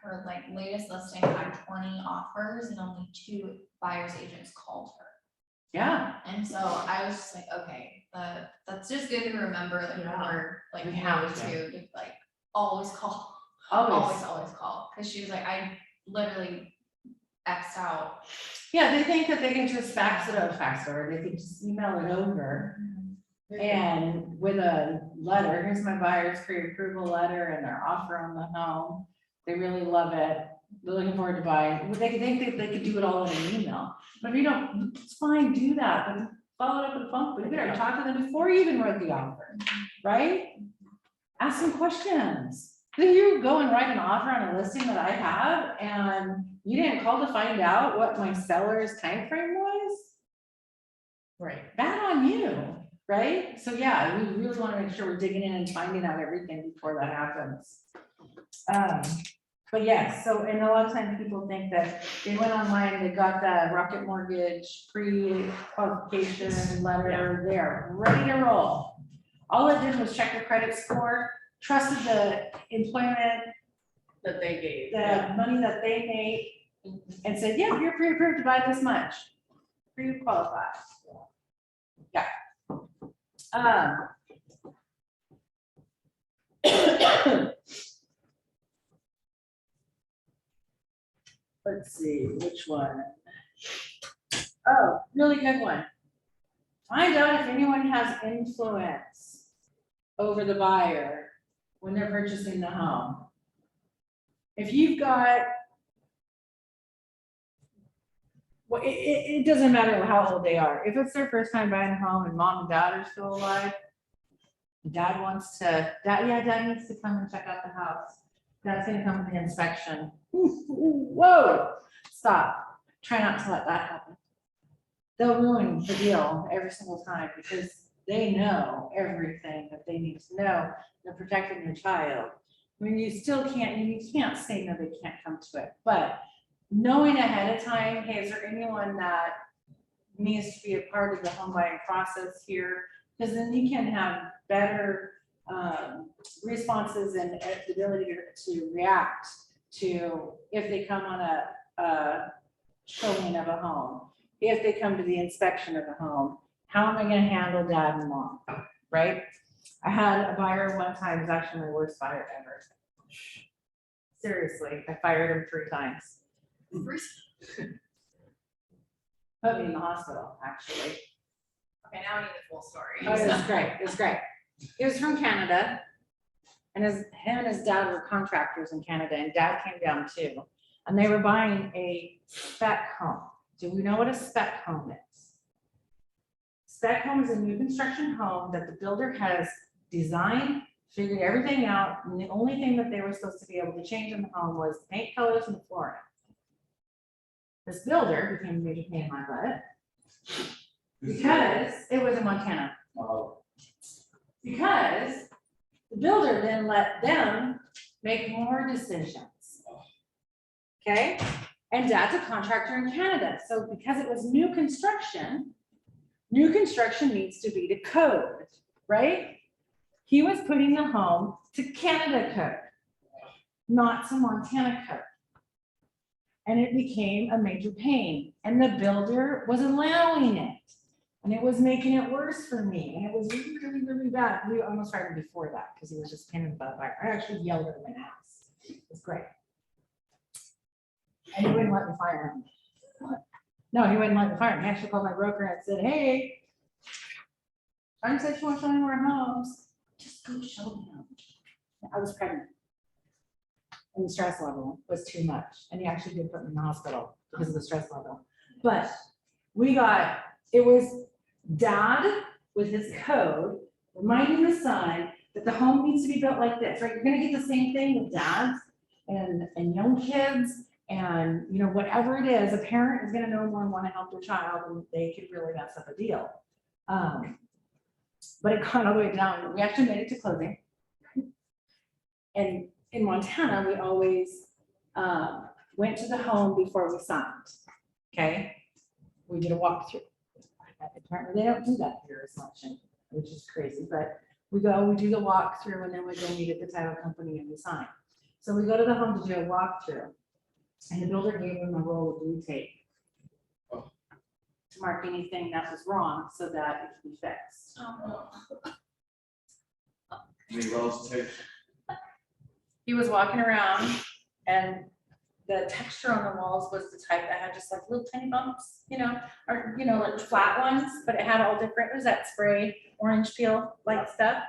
her like latest listing had 20 offers and only 2 buyers agents called her. Yeah, And so I was just like, okay, that's just good to remember that Yeah. we're like We new have to like always call, always. always call. Cause she was like, I literally X'd out. Yeah, they think that they can just fax it over, they can just email it over. And with a letter, here's my buyer's pre-approval letter and their offer on the home. They really love it. They're looking forward to buying. They could think that they could do it all in an email. But if you don't, it's fine, do that, but follow it up with a phone. But you better talk to them before you even write the offer, right? Ask them questions. Then you go and write an offer on a listing that I have and you didn't call to find out what my seller's time frame was? Right. Bad on you, right? So yeah, we really want to make sure we're digging in and finding out everything before that happens. But yes, so, and a lot of times people think that they went online, they got the Rocket Mortgage pre-qualification letter, they're ready to roll. All it did was check the credit score, trusted the employment, That they gave. the money that they made, and said, yeah, you're pre-approved to buy this much, pre-qualified. Yeah. Let's see, which one? Oh, really good one. Find out if anyone has influence over the buyer when they're purchasing the home. If you've got, well, it doesn't matter how old they are. If it's their first time buying a home and mom and dad are still alive, dad wants to, dad needs to come and check out the house. Dad's gonna come for the inspection. Whoa, stop. Try not to let that happen. They'll ruin the deal every single time because they know everything that they need to know. They're protecting their child. I mean, you still can't, you can't say no, they can't come to it, but knowing ahead of time, hey, is there anyone that needs to be a part of the home buying process here? Because then you can have better responses and the ability to react to if they come on a showing of a home, if they come to the inspection of a home, how am I going to handle dad and mom, right? I had a buyer one time, it was actually my worst buyer ever. Seriously, I fired him 3 times. Put me in the hospital, actually. Okay, now I need the full story. Oh, it was great, it was great. He was from Canada, and him and his dad were contractors in Canada, and dad came down too. And they were buying a spec home. Do we know what a spec home is? Spec home is a new construction home that the builder has designed, figured everything out, and the only thing that they were supposed to be able to change in the home was the paint colors and the flooring. This builder became a major pain in my butt because it was in Montana. Because the builder then let them make more decisions. Okay, and dad's a contractor in Canada, so because it was new construction needs to be to code, right? He was putting the home to Canada code, not to Montana code. And it became a major pain, and the builder was allowing it. And it was making it worse for me, and it was really, really bad. We almost fired him before that, because he was just pain in the butt. I actually yelled at him in the house. It was great. And he wouldn't let me fire him. No, he wouldn't let me fire him. He actually called my broker and said, hey, I said you want to show me more homes, just go show them. I was pregnant. And the stress level was too much. And he actually did put me in the hospital because of the stress level. But it was dad with his code reminding the son that the home needs to be built like this, right? You're gonna get the same thing with dads and young kids and, you know, whatever it is, a parent is gonna know more and wanna help their child, and they could really mess up a deal. But it got all the way down. We actually made it to closing. And in Montana, we always went to the home before we signed, okay? We did a walkthrough. Apparently, they don't do that here as much, which is crazy, but we do the walkthrough, and then we go meet at the title company and we sign. So we go to the home to do a walkthrough, and the builder gave them a roll of blue tape to mark anything that was wrong so that it could be fixed. Any rolls of tape? He was walking around, and the texture on the walls was the type that had just like little tiny bumps, or, like flat ones, but it had all different, it was that spray orange peel like stuff.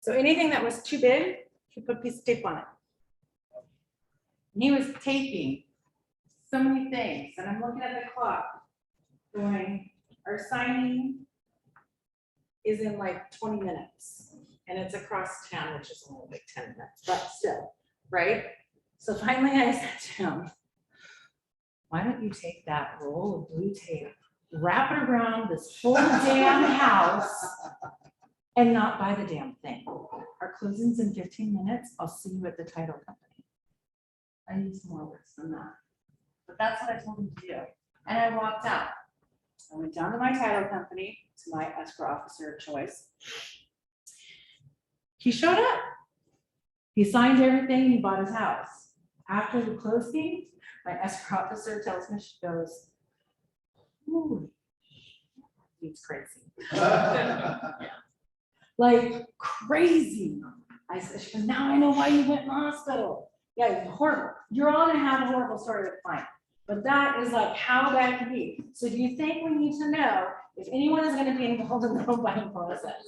So anything that was too big, he put a piece of tape on it. And he was taping so many things, and I'm looking at the clock going, our signing is in like 20 minutes, and it's across town, which is only like 10 minutes, but still, right? So finally I said to him, why don't you take that roll of blue tape, wrap it around this whole damn house and not buy the damn thing? Our closing's in 15 minutes. I'll see you at the title company. I need some more words than that. But that's what I told him to do. And I walked out. I went down to my title company, to my escrow officer of choice. He showed up. He signed everything, he bought his house. After the closing, my escrow officer tells me, she goes, "Ooh, he's crazy." Like crazy. I said, she goes, "Now I know why you went in the hospital." Yeah, horrible. You're all gonna have a horrible story with client, but that is like how bad it can be. So do you think we need to know if anyone is gonna be involved in the home buying process?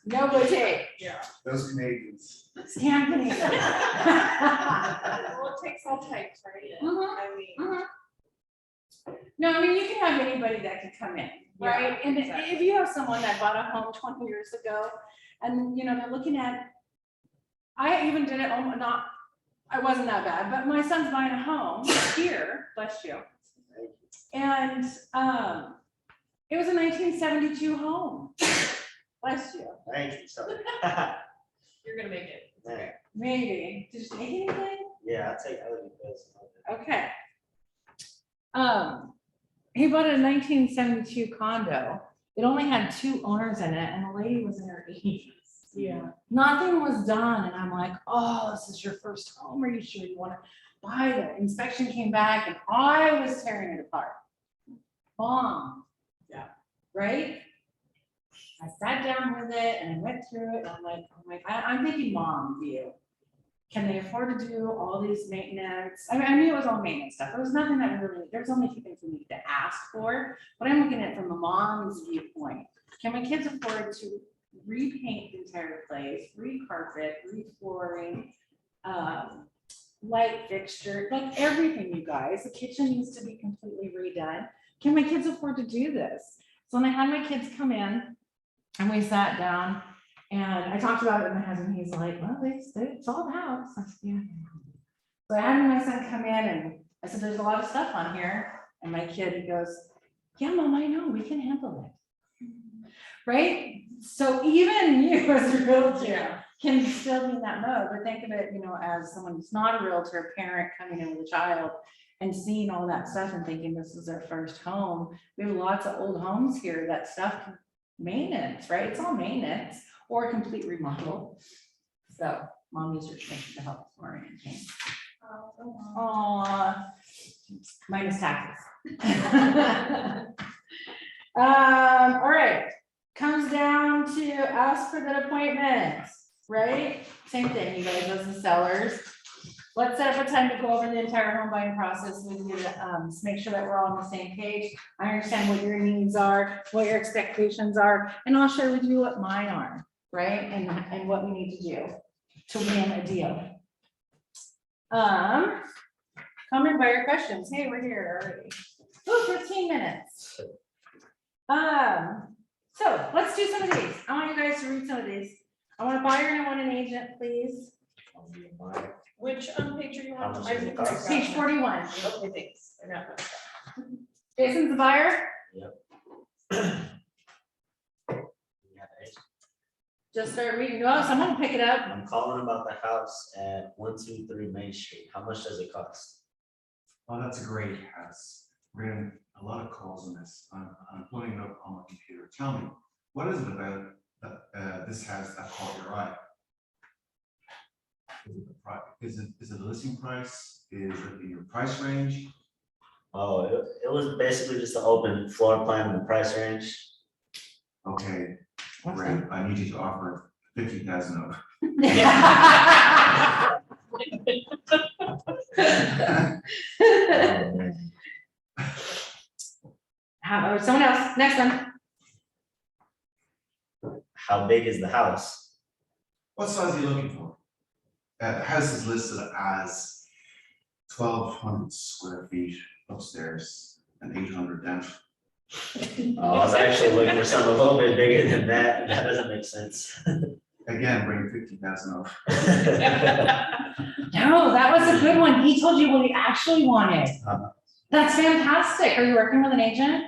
No go take. Yeah. Those Canadians. Scam Canadian. Well, it takes all types, right? Mhm. I mean. No, I mean, you can have anybody that can come in, right? Yeah, And exactly. if you have someone that bought a home 20 years ago, and they're looking at, I even did it, I wasn't that bad, but my son's buying a home here, bless you. And it was a 1972 home. Bless you. Thank you, sorry. You're gonna make it. Man, Maybe. Did you take anything? yeah, I would be best. Okay. He bought a 1972 condo. It only had 2 owners in it, and the lady was in her 80s. Yeah. Nothing was done, and I'm like, "Oh, this is your first home. Are you sure you want to buy it?" Inspection came back, and I was tearing it apart. Bomb. Yeah. Right? I sat down with it and I went through it. And I'm thinking mom view. Can they afford to do all these maintenance? I knew it was all maintenance stuff. There was nothing that really, there's only a few things we needed to ask for, but I'm looking at it from a mom's viewpoint. Can my kids afford to repaint the entire place, re-carpet, re-flooring, light fixture, like everything, you guys? The kitchen needs to be completely redone. Can my kids afford to do this? So when I had my kids come in, and we sat down, and I talked about it with my husband. He's like, "Well, it's all the house." I said, "Yeah." So I had my son come in, and I said, "There's a lot of stuff on here." And my kid, he goes, "Yeah, Mom, I know, we can handle it." Right? So even you as a realtor can still be in that mode, but think of it, as someone who's not a realtor, a parent coming in with a child and seeing all that stuff and thinking this is their first home. We have lots of old homes here that stuff can maintenance, right? It's all maintenance or a complete remodel. So mom used her strength to help this morning. Aww. Minus taxes. All right. Comes down to ask for the appointments, right? Same thing, you guys, as the sellers. Let's set up a time to go over the entire home buying process with you to make sure that we're all on the same page. I understand what your needs are, what your expectations are, and I'll share with you what mine are, right? And what we need to do to win a deal. Comment buyer questions. Hey, we're here already. Oh, 15 minutes. So let's do some of these. I want you guys to read some of these. I want a buyer and I want an agent, please. Which page are you on? How much is it cost? Page 41. Okay, thanks. I got that. Jason's the buyer. Yeah, just start reading. Oh, someone will pick it up. I'm calling about the house at 123 Main Street. How much does it cost? Oh, that's a great house. We're getting a lot of calls on this. I'm pulling it up on my computer. Tell me, what is it about this house that caught your eye? Is it a listing price? Is it in your price range? Oh, it was basically just an open floor plan and the price range. Okay, great. I need you to offer 50,000 of. Someone else, next one. How big is the house? What size are you looking for? The house is listed as 1,200 square feet upstairs and 800 down. Oh, I was actually looking for something a little bit bigger than that. That doesn't make sense. Again, bring 50,000 up. No, that was a good one. He told you what he actually wanted. That's fantastic. Are you working with an agent?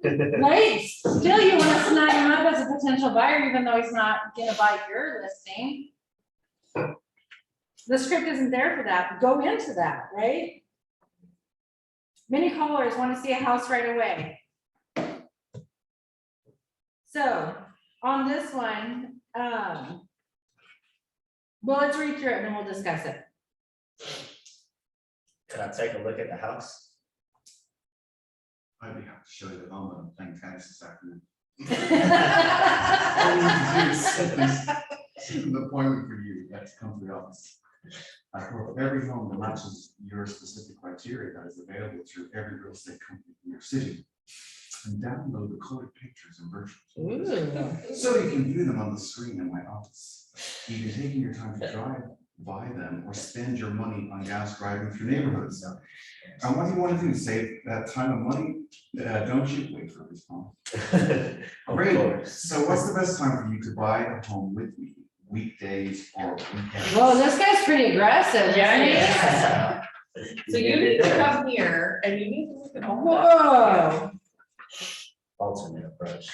Right? Still, you want to snag him up as a potential buyer, even though he's not gonna buy your listing. The script isn't there for that. Go into that, right? Many callers want to see a house right away. So on this one, well, let's read through it and then we'll discuss it. Can I take a look at the house? I'd be happy to show you the home. I'm playing tennis this afternoon. An appointment for you, you have to come to the office. For every home that matches your specific criteria that is available through every real estate company in your city. And download the colored pictures and virtual tours. So you can view them on the screen in my office. You can take your time to drive by them or spend your money on gas driving through neighborhoods. And what do you want to do? Save that time and money? Don't you wait for a response. Of Great. course. So what's the best time for you to buy a home with me? Weekdays or weekends? Whoa, this guy's pretty aggressive, Yeah. So you need to come here and you need to look at all that. Whoa. Alternate approach.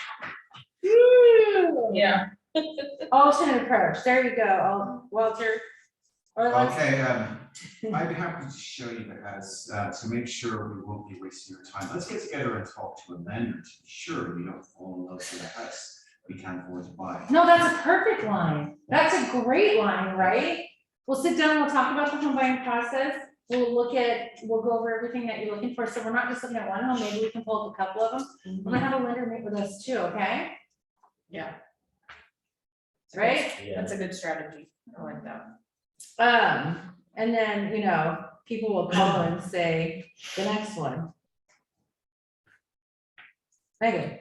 Yeah. Alternate approach. There you go, Walter. Or let's, Okay, I'd be happy to show you the house to make sure we won't be wasting your time. Let's get together and talk to a lender to be sure we don't fall in love with a house we can't afford to buy. no, that's a perfect line. That's a great line, right? We'll sit down, we'll talk about the home buying process. We'll go over everything that you're looking for. So we're not just looking at one home, maybe we can pull up a couple of them. I'm gonna have a lender meet with us too, okay? Yeah, Right? Yeah. that's a good strategy. I like that. And then, you know, people will call and say, the next one. Megan,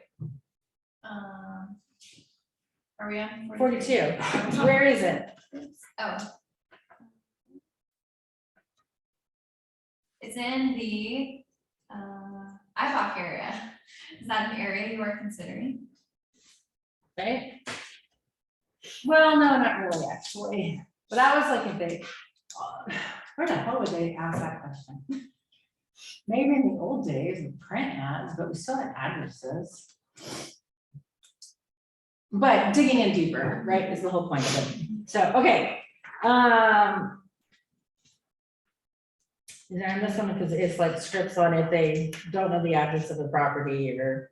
Are we on? 42. Where is it? Oh. It's in the IPOC area. Is that an area you are considering? Right? Well, no, not really, actually. But that was like a big, where the hell would they ask that question? Maybe in the old days, in print ads, but we still had addresses. But digging in deeper, right, is the whole point of it. So, okay. And this one, because it's like scripts on it, they don't know the address of the property, or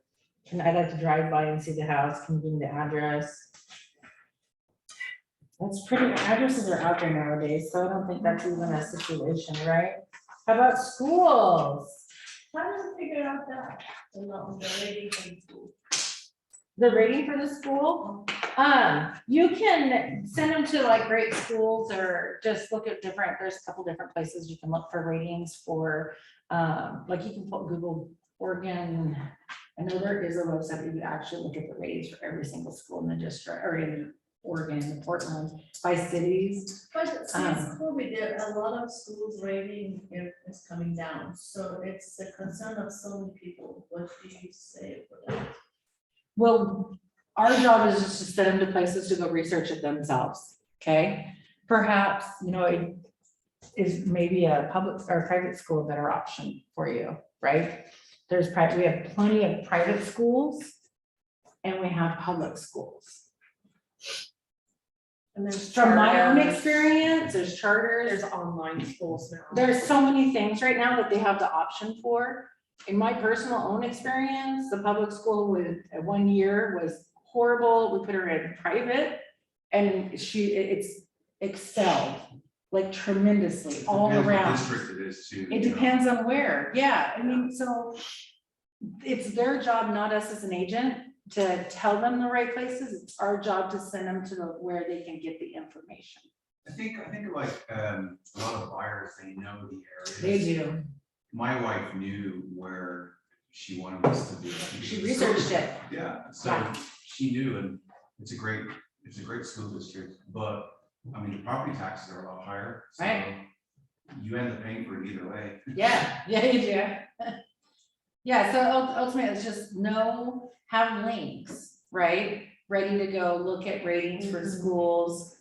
I'd like to drive by and see the house, can you give me the address? That's pretty, addresses are out there nowadays, so I don't think that's even a situation, right? How about schools? How does it figure out that? The rating for the school. The rating for the school? You can send them to like great schools or just look at different, there's a couple different places you can look for ratings for, like you can put Google Oregon. I know there is a website where you actually look at the ratings for every single school in the district or in Oregon, Portland, by cities. But since COVID, there are a lot of schools rating is coming down, so it's the concern of so many people. What do you say for that? Well, our job is just to send them to places to go research it themselves, okay? Perhaps, you know, it is maybe a public or private school a better option for you, right? We have plenty of private schools and we have public schools. And there's From my own charters, experience, there's charters. there's online schools now. There's so many things right now that they have the option for. In my personal own experience, the public school with 1 year was horrible. We put her in private and it's excelled like tremendously all Depends what around. district it is too. It you know. depends on where, yeah, I mean, so it's their job, not us as an agent, to tell them the right places. It's our job to send them to where they can get the information. I think like, a lot of buyers, they know the areas. They do. My wife knew where she wanted us to be. She researched it. Yeah, so Yeah. she knew, and it's a great school district, but, I mean, the property taxes are a lot higher. So Right. you end up paying for it either way. Yeah, yeah, you do. Yeah, so ultimately, it's just have links, right? Ready to go, look at ratings for schools,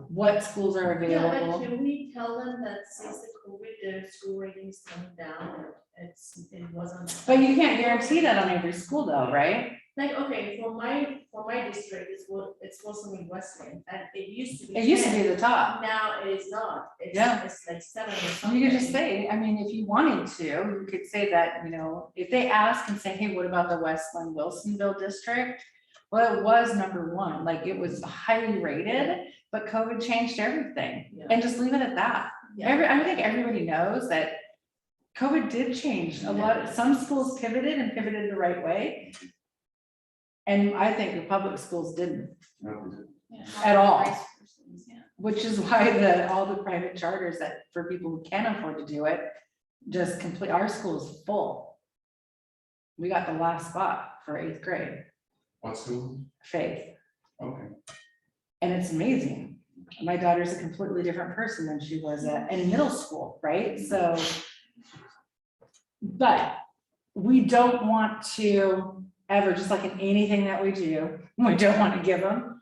what schools are Yeah, but available. can we tell them that since the COVID, the school ratings coming down, it wasn't. But you can't guarantee that on every school though, right? Like, okay, for my district, it's mostly Westland, and it used to be. It used to 10. be the top. Now it is not, Yeah. it's like 7 or something. You could just say, I mean, if you wanted to, you could say that, if they ask and say, hey, what about the Westland Wilsonville district? Well, it was #1, like it was highly rated, but COVID changed everything. Yeah. And just leave it at that. Yeah. I think everybody knows that COVID did change a lot. Some schools pivoted and pivoted the right way. And I think the public schools didn't, At all. which is why all the private charters that for people who can afford to do it, just complete, our school is full. We got the last spot for 8th grade, What school? Faith, Okay. and it's amazing. My daughter's a completely different person than she was in middle school, right? So, but we don't want to ever, just like in anything that we do, we don't want to give them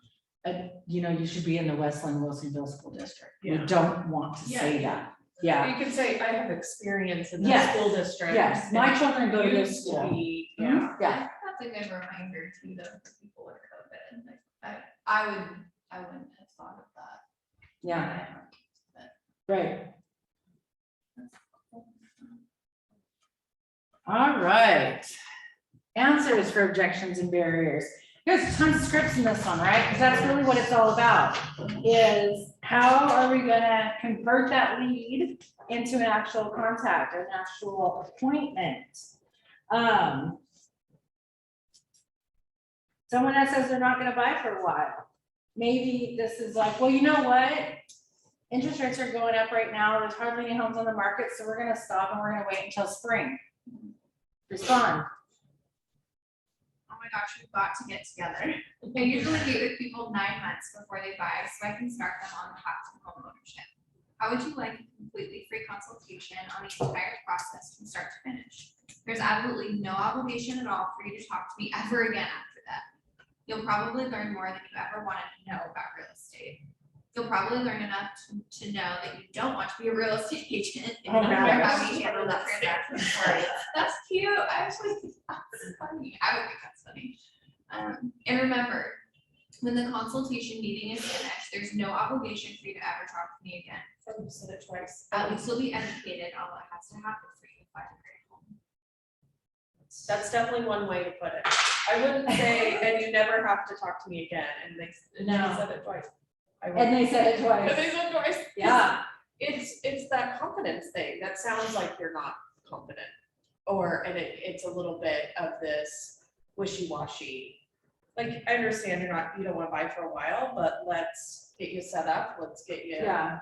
you should be in the Westland Wilsonville School District. We Yeah. don't want to say that. Yeah, You can say, I have experience in the Yes. school district. yes, my children go to this Used to school. be, Mhm. yeah. Yeah, That's a good reminder too, though, for people with COVID. Like, I wouldn't have thought of that. yeah, right. All right. Answers for objections and barriers. There's tons of scripts in this one, right? Because that's really what it's all about, is how are we gonna convert that lead into an actual contact, an actual appointment? Someone that says they're not gonna buy for a while. Maybe this is like, well, you know what? Interest rates are going up right now. There's hardly any homes on the market, so we're gonna stop and we're gonna wait until spring. Respond. Oh my gosh, we've got to get together. I usually meet with people 9 months before they buy, so I can start them on the path to home ownership. How would you like a completely free consultation on the entire process from start to finish? There's absolutely no obligation at all for you to talk to me ever again after that. You'll probably learn more than you ever wanted to know about real estate. You'll probably learn enough to know that you don't want to be a real estate agent. And Oh, no no. matter how you handle that transaction for you. That's cute. I actually think that's funny. I would think that's funny. And remember, when the consultation meeting is finished, there's no obligation for you to ever talk to me again. You said it twice. At least you'll be educated on what has to happen for you to find a great home. That's definitely one way to put it. I wouldn't say, and you never have to talk to me again, and they No. said it twice. I And wouldn't. they said it And twice. they said twice. Yeah, It's that confidence thing, that sounds like you're not confident. Or, and it's a little bit of this wishy-washy. Like, I understand you don't wanna buy for a while, but let's get you set up, let's get you, yeah,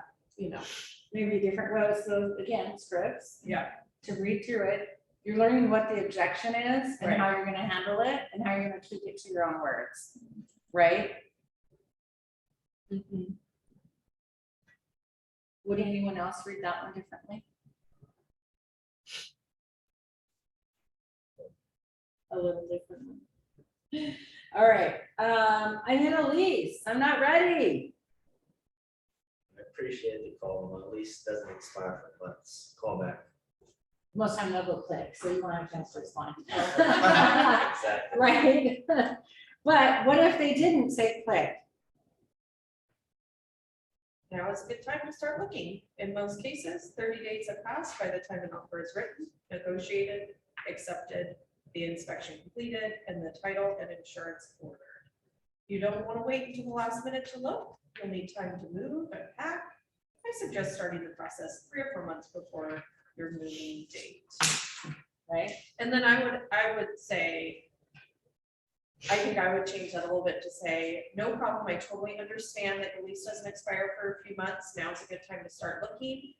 maybe different rows, so again, scripts. Yeah. To read through it, you're learning what the objection is and Right. how you're gonna handle it and how you're gonna tweak it to your own words, right? Would anyone else read that one differently? A little differently. All right, I'm in a lease, I'm not ready. I appreciate the call, my lease doesn't expire for months, call back. Most time they'll go click, so you won't have a chance to respond. Exactly. Right? But what if they didn't say click? Now is a good time to start looking. In most cases, 30 days have passed by the time an offer is written, negotiated, accepted, the inspection completed, and the title and insurance ordered. You don't want to wait until the last minute to look. You'll need time to move and pack. I suggest starting the process 3 or 4 months before your moving date. Right? And then I would say, I think I would change that a little bit to say, no problem, I totally understand that your lease doesn't expire for a few months. Now's a good time to start looking.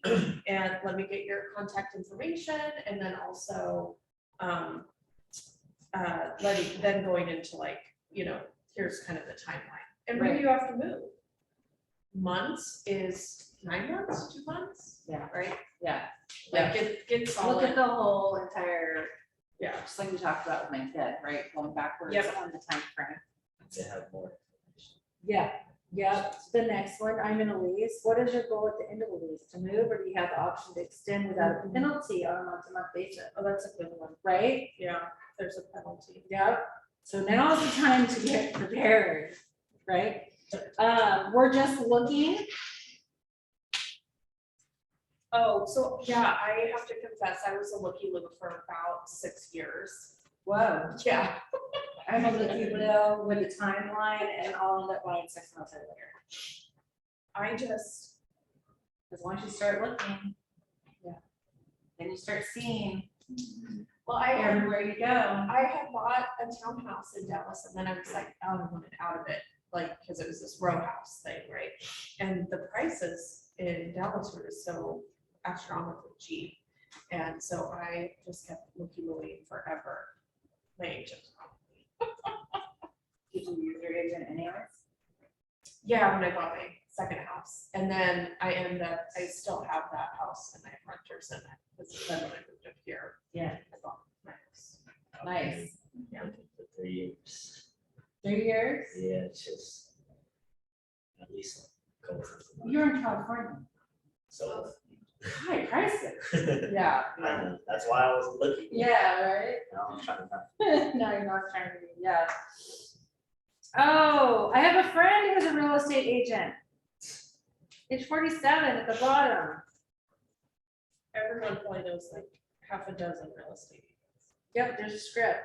And let me get your contact information, and then also then going into like, here's kind of the timeline. And when do you have to move? Months is 9 months, 2 months? Yeah. Right? Yeah. Like get Look solid. at the whole entire, Yeah. just like we talked about with my kid, right, going backwards Yep. on the time frame. To have more. Yeah, yeah, the next one, I'm in a lease, what is your goal at the end of the lease, to move, or do you have the option to extend without a penalty on a month-to-month basis? Oh, that's a good one. Right? Yeah, there's a penalty. Yep, so now is the time to get prepared, right? We're just looking. Oh, so yeah, I have to confess, I was a looky loo for about 6 years. Whoa. Yeah. I'm a looky Will with the timeline, and I'll end up buying 6 months later. I just, Because once you start looking, yeah, then you start seeing well, I everywhere you go. had bought a townhouse in Dallas, and then I was like, oh, I wanted out of it, like, because it was this row house thing, right? And the prices in Dallas were so astronomically cheap. And so I just kept looking forever. My agent. Did you use your agent anyways? Yeah, when I bought my second house, and then I still have that house and I have renters in it, because then when I moved up here. Yeah. I bought my house. Nice. Yeah. Looking for 3 years. 3 years? Yeah, it's just at least go for it. You're in California. So. High prices. Yeah. I know, that's why I was looking. Yeah, right? Now I'm trying to. No, you're not trying to be, yeah. Oh, I have a friend who's a real estate agent. Age 47 at the bottom. Everyone probably knows like half a dozen real estate. Yep, there's a script.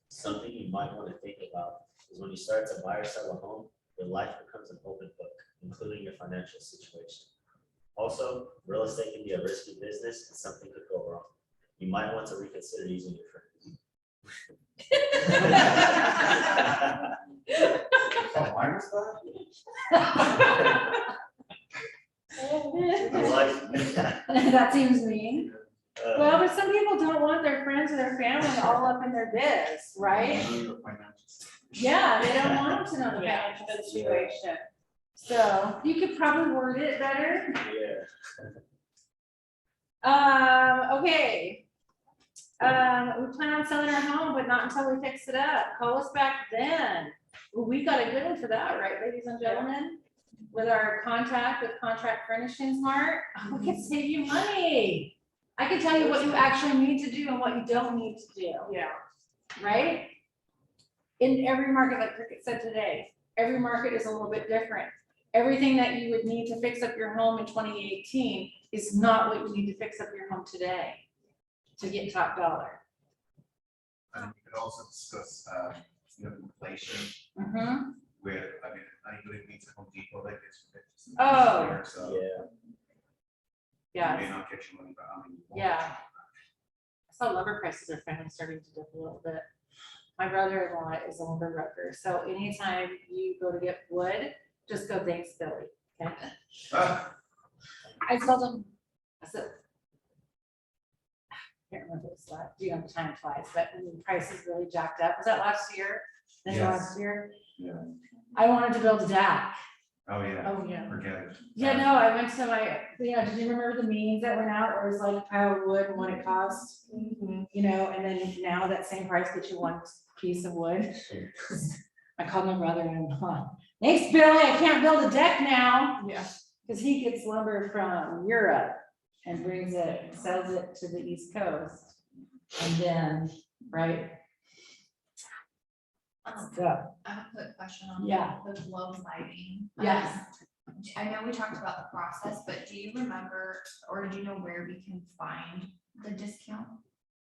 Something you might want to think about is when you start to buy or sell a home, your life becomes an open book, including your financial situation. Also, real estate can be a risky business and something could go wrong. You might want to reconsider using your friends. Oh, mine was that? That seems mean. Well, Uh, but some people don't want their friends or their family all up in their biz, right? Yeah, they don't want them to know the Yeah. financial situation. So you could probably word it better. Yeah. Okay. We plan on selling our home, but not until we fix it up. Call us back then. Well, we got a good one for that, right, ladies and gentlemen? With our contact with Contract Furnishings Mart, we can save you money. I can tell you what you actually need to do and what you don't need to do, Yeah. right? In every market, like Cricket said today, every market is a little bit different. Everything that you would need to fix up your home in 2018 is not what you need to fix up your home today to get top dollar. And we could also discuss, inflation, Mhm. where, I mean, anybody needs a Home Depot like this. Oh. So Yeah. you Yeah, may not get your money back. I mean, you won't. yeah. I saw lumber prices are finally starting to dip a little bit. My brother-in-law is a lumber broker, so anytime you go to get wood, just go thanks Billy, okay? Ah, I told him, I said, I can't remember what it was like, time flies, but when the prices really jacked up, was that last year? Then Yes. last year? Yeah. I wanted to build a deck. Oh, yeah, Oh, yeah. forget it. Yeah, no, I went to my, did you remember the memes that went out, where it was like a pile of wood and what it cost? Mm-hmm. And then now that same price gets you one piece of wood. I called my brother-in-law, thanks Billy, I can't build a deck now. Yeah. Because he gets lumber from Europe and brings it, sells it to the East Coast. And then, right? So, I have a quick question on Yeah. the glow lighting. Yes. I know we talked about the process, but do you remember, or do you know where we can find the discount?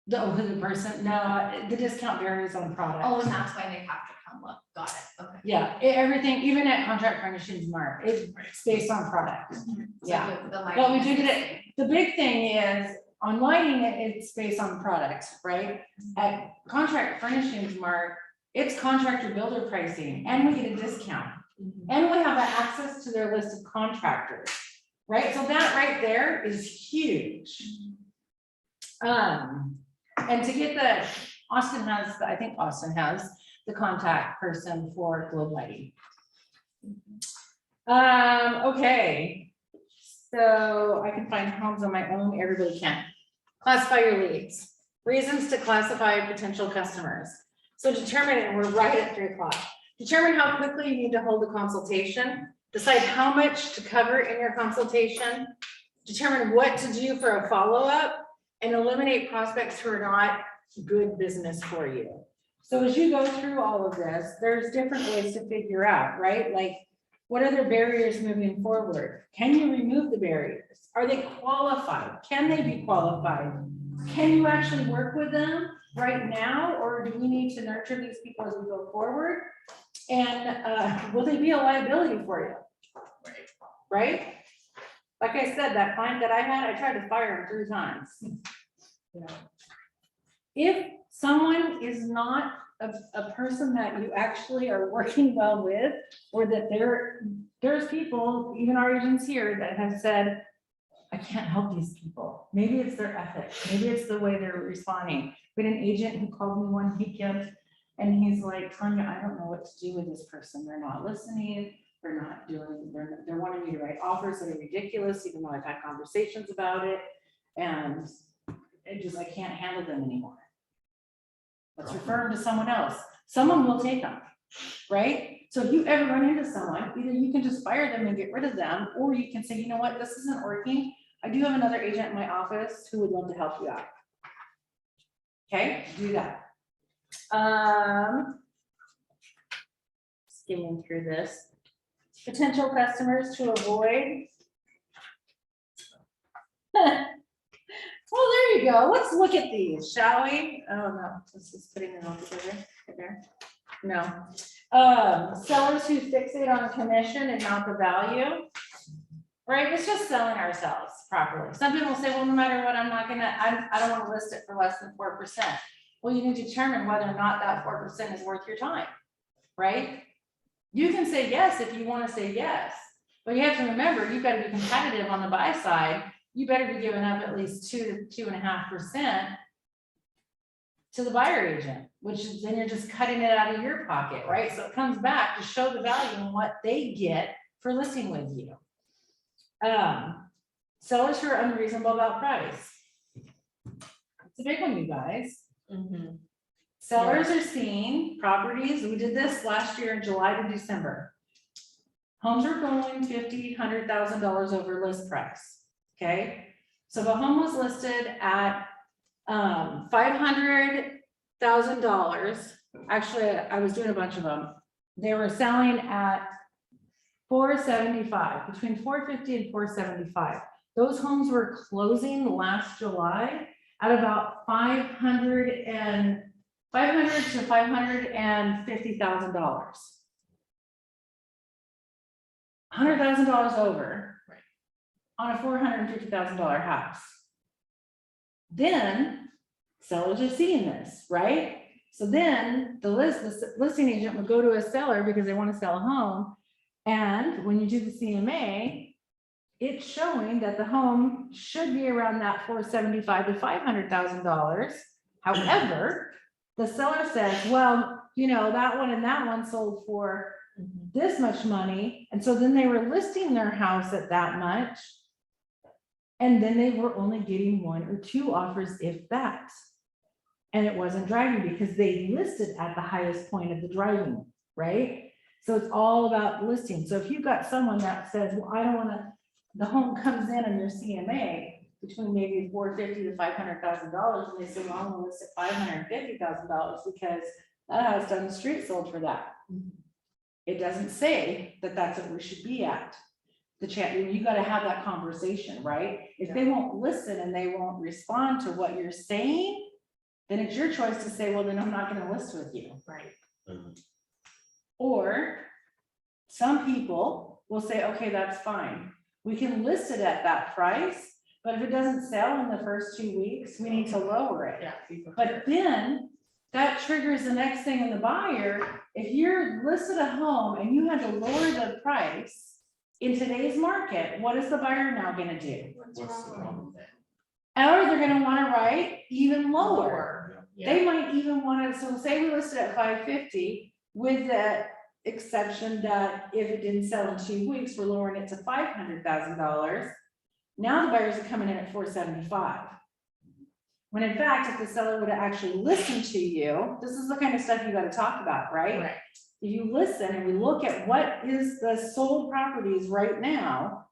the person, no, the discount varies on product. Oh, and that's why they have to come look, got it, okay. Yeah, everything, even at Contract Furnishings Mart, it's based on product. So Yeah. the But we lighting do is get the it, same. the big thing is, on lighting, it's based on product, right? At Contract Furnishings Mart, it's contractor builder pricing, and we get a discount. And we have access to their list of contractors, right? So that right there is huge. And to get I think Austin has the contact person for globe lighting. Okay, so I can find homes on my own, everybody can. Classify your leads, reasons to classify potential customers. So determine, and we're right at 3 o'clock. Determine how quickly you need to hold a consultation, decide how much to cover in your consultation, determine what to do for a follow-up, and eliminate prospects who are not good business for you. So as you go through all of this, there's different ways to figure out, right? Like, what are their barriers moving forward? Can you remove the barriers? Are they qualified? Can they be qualified? Can you actually work with them right now, or do we need to nurture these people as we go forward? And will they be a liability for you? Right? Like I said, that client that I had, I tried to fire him 3 times. If someone is not a person that you actually are working well with, or that there's people, even our agents here, that have said, I can't help these people. Maybe it's their ethic, maybe it's the way they're responding. We had an agent who called me one weekend, and he's like, Tanya, I don't know what to do with this person. They're not listening. They're not doing, they're wanting me to write offers that are ridiculous, even though I've had conversations about it. And I can't handle them anymore. Let's refer them to someone else. Someone will take them, right? So if you ever run into someone, either you can just fire them and get rid of them, or you can say, you know what, this isn't working. I do have another agent in my office who would love to help you out. Okay, do that. Skimming through this. Potential customers to avoid. Well, there you go. Let's look at these, shall we? Oh, no, this is putting it all together. There. No. Sellers who fixate on commission and not the value. Right, it's just selling ourselves properly. Some people say, well, no matter what, I don't want to list it for less than 4%. Well, you need to determine whether or not that 4% is worth your time, right? You can say yes if you want to say yes, but you have to remember, you've got to be competitive on the buy side. You better be giving up at least 2 to 2.5% to the buyer agent, which is then you're just cutting it out of your pocket, right? So it comes back to show the value in what they get for listing with you. Sellers who are unreasonable about price. It's a big one, you guys. Sellers are seeing properties, we did this last year in July to December. Homes are going $50,000, $100,000 over list price, okay? So the home was listed at $500,000. Actually, I was doing a bunch of them. They were selling at $475,000, between $450,000 and $475,000. Those homes were closing last July at about $500,000 to $550,000. $100,000 over on a $450,000 house. Then sellers are seeing this, right? So then the listing agent would go to a seller because they want to sell a home. And when you do the CMA, it's showing that the home should be around that $475,000 to $500,000. However, the seller says, well, you know, that one and that one sold for this much money. And so then they were listing their house at that much. And then they were only getting 1 or 2 offers, if that. And it wasn't driving because they listed at the highest point of the driving, right? So it's all about listing. So if you've got someone that says, well, I don't want to, the home comes in on your CMA between maybe $450,000 to $500,000, and they say, well, I'm going to list at $550,000 because That house down the street sold for that. It doesn't say that that's what we should be at. You gotta have that conversation, right? If they won't listen and they won't respond to what you're saying, then it's your choice to say, well, then I'm not gonna list with you. Right. Or some people will say, okay, that's fine. We can list it at that price, but if it doesn't sell in the first 2 weeks, we need to lower it. Yeah. But then that triggers the next thing in the buyer. If you're listed a home and you had to lower the price in today's market, what is the buyer now gonna do? What's the wrong with that? Or they're gonna wanna write even lower. Yeah. They might even wanna, so say we listed at $550 with the exception that if it didn't sell in 2 weeks, we're lowering it to $500,000. Now the buyers are coming in at $475,000. When in fact, if the seller would have actually listened to you, this is the kind of stuff you gotta talk about, right? Right. If you listen and we look at what is the sold properties right now,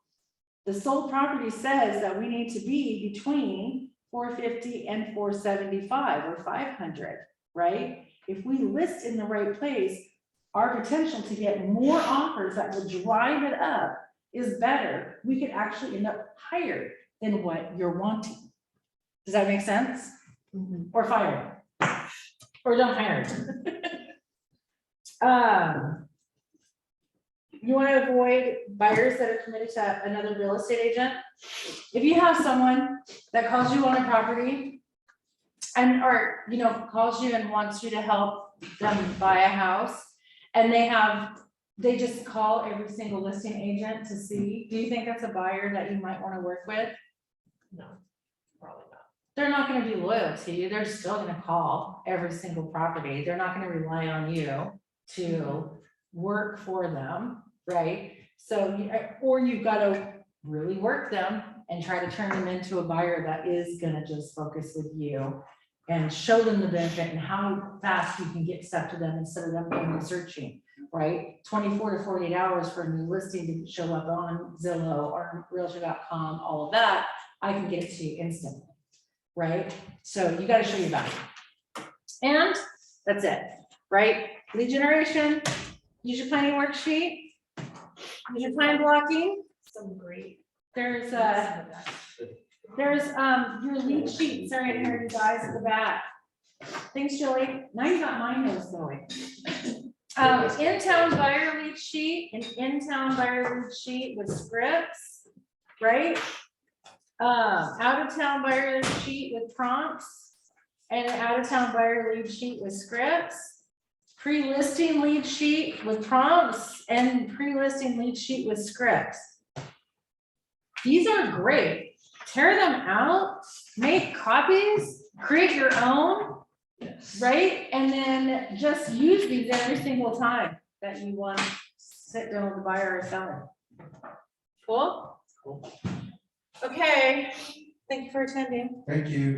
the sold property says that we need to be between $450 and $475 or $500, right? If we list in the right place, our potential to get more offers that will drive it up is better. We could actually end up higher than what you're wanting. Does that make sense? Or fire them. Or don't hire them. You want to avoid buyers that are committed to another real estate agent. If you have someone that calls you on a property and, or, you know, calls you and wants you to help them buy a house, and they just call every single listing agent to see, do you think that's a buyer that you might want to work with? No, probably not. They're not gonna be loyal to you. They're still gonna call every single property. They're not gonna rely on you to work for them, right? So, or you've gotta really work them and try to turn them into a buyer that is gonna just focus with you and show them the benefit and how fast you can get stuff to them instead of them going and searching, right? 24 to 48 hours for a new listing to show up on Zillow or Realtor.com, all of that, I can get it to you instantly. Right? So you got to show your value. And that's it, right? Lead generation, use your planning worksheet, use your plan blocking. Some great. There's your lead sheets are in here, you guys, at the back. Thanks, Julie. Now you got my nose going. In-town buyer lead sheet, an in-town buyer lead sheet with scripts, right? Out-of-town buyer lead sheet with prompts, and an out-of-town buyer lead sheet with scripts, pre-listing lead sheet with prompts, and pre-listing lead sheet with scripts. These are great. Tear them out, make copies, create your own, right? And then just use these every single time that you want to sit down with the buyer or seller. Cool? Okay, thank you for attending. Thank you.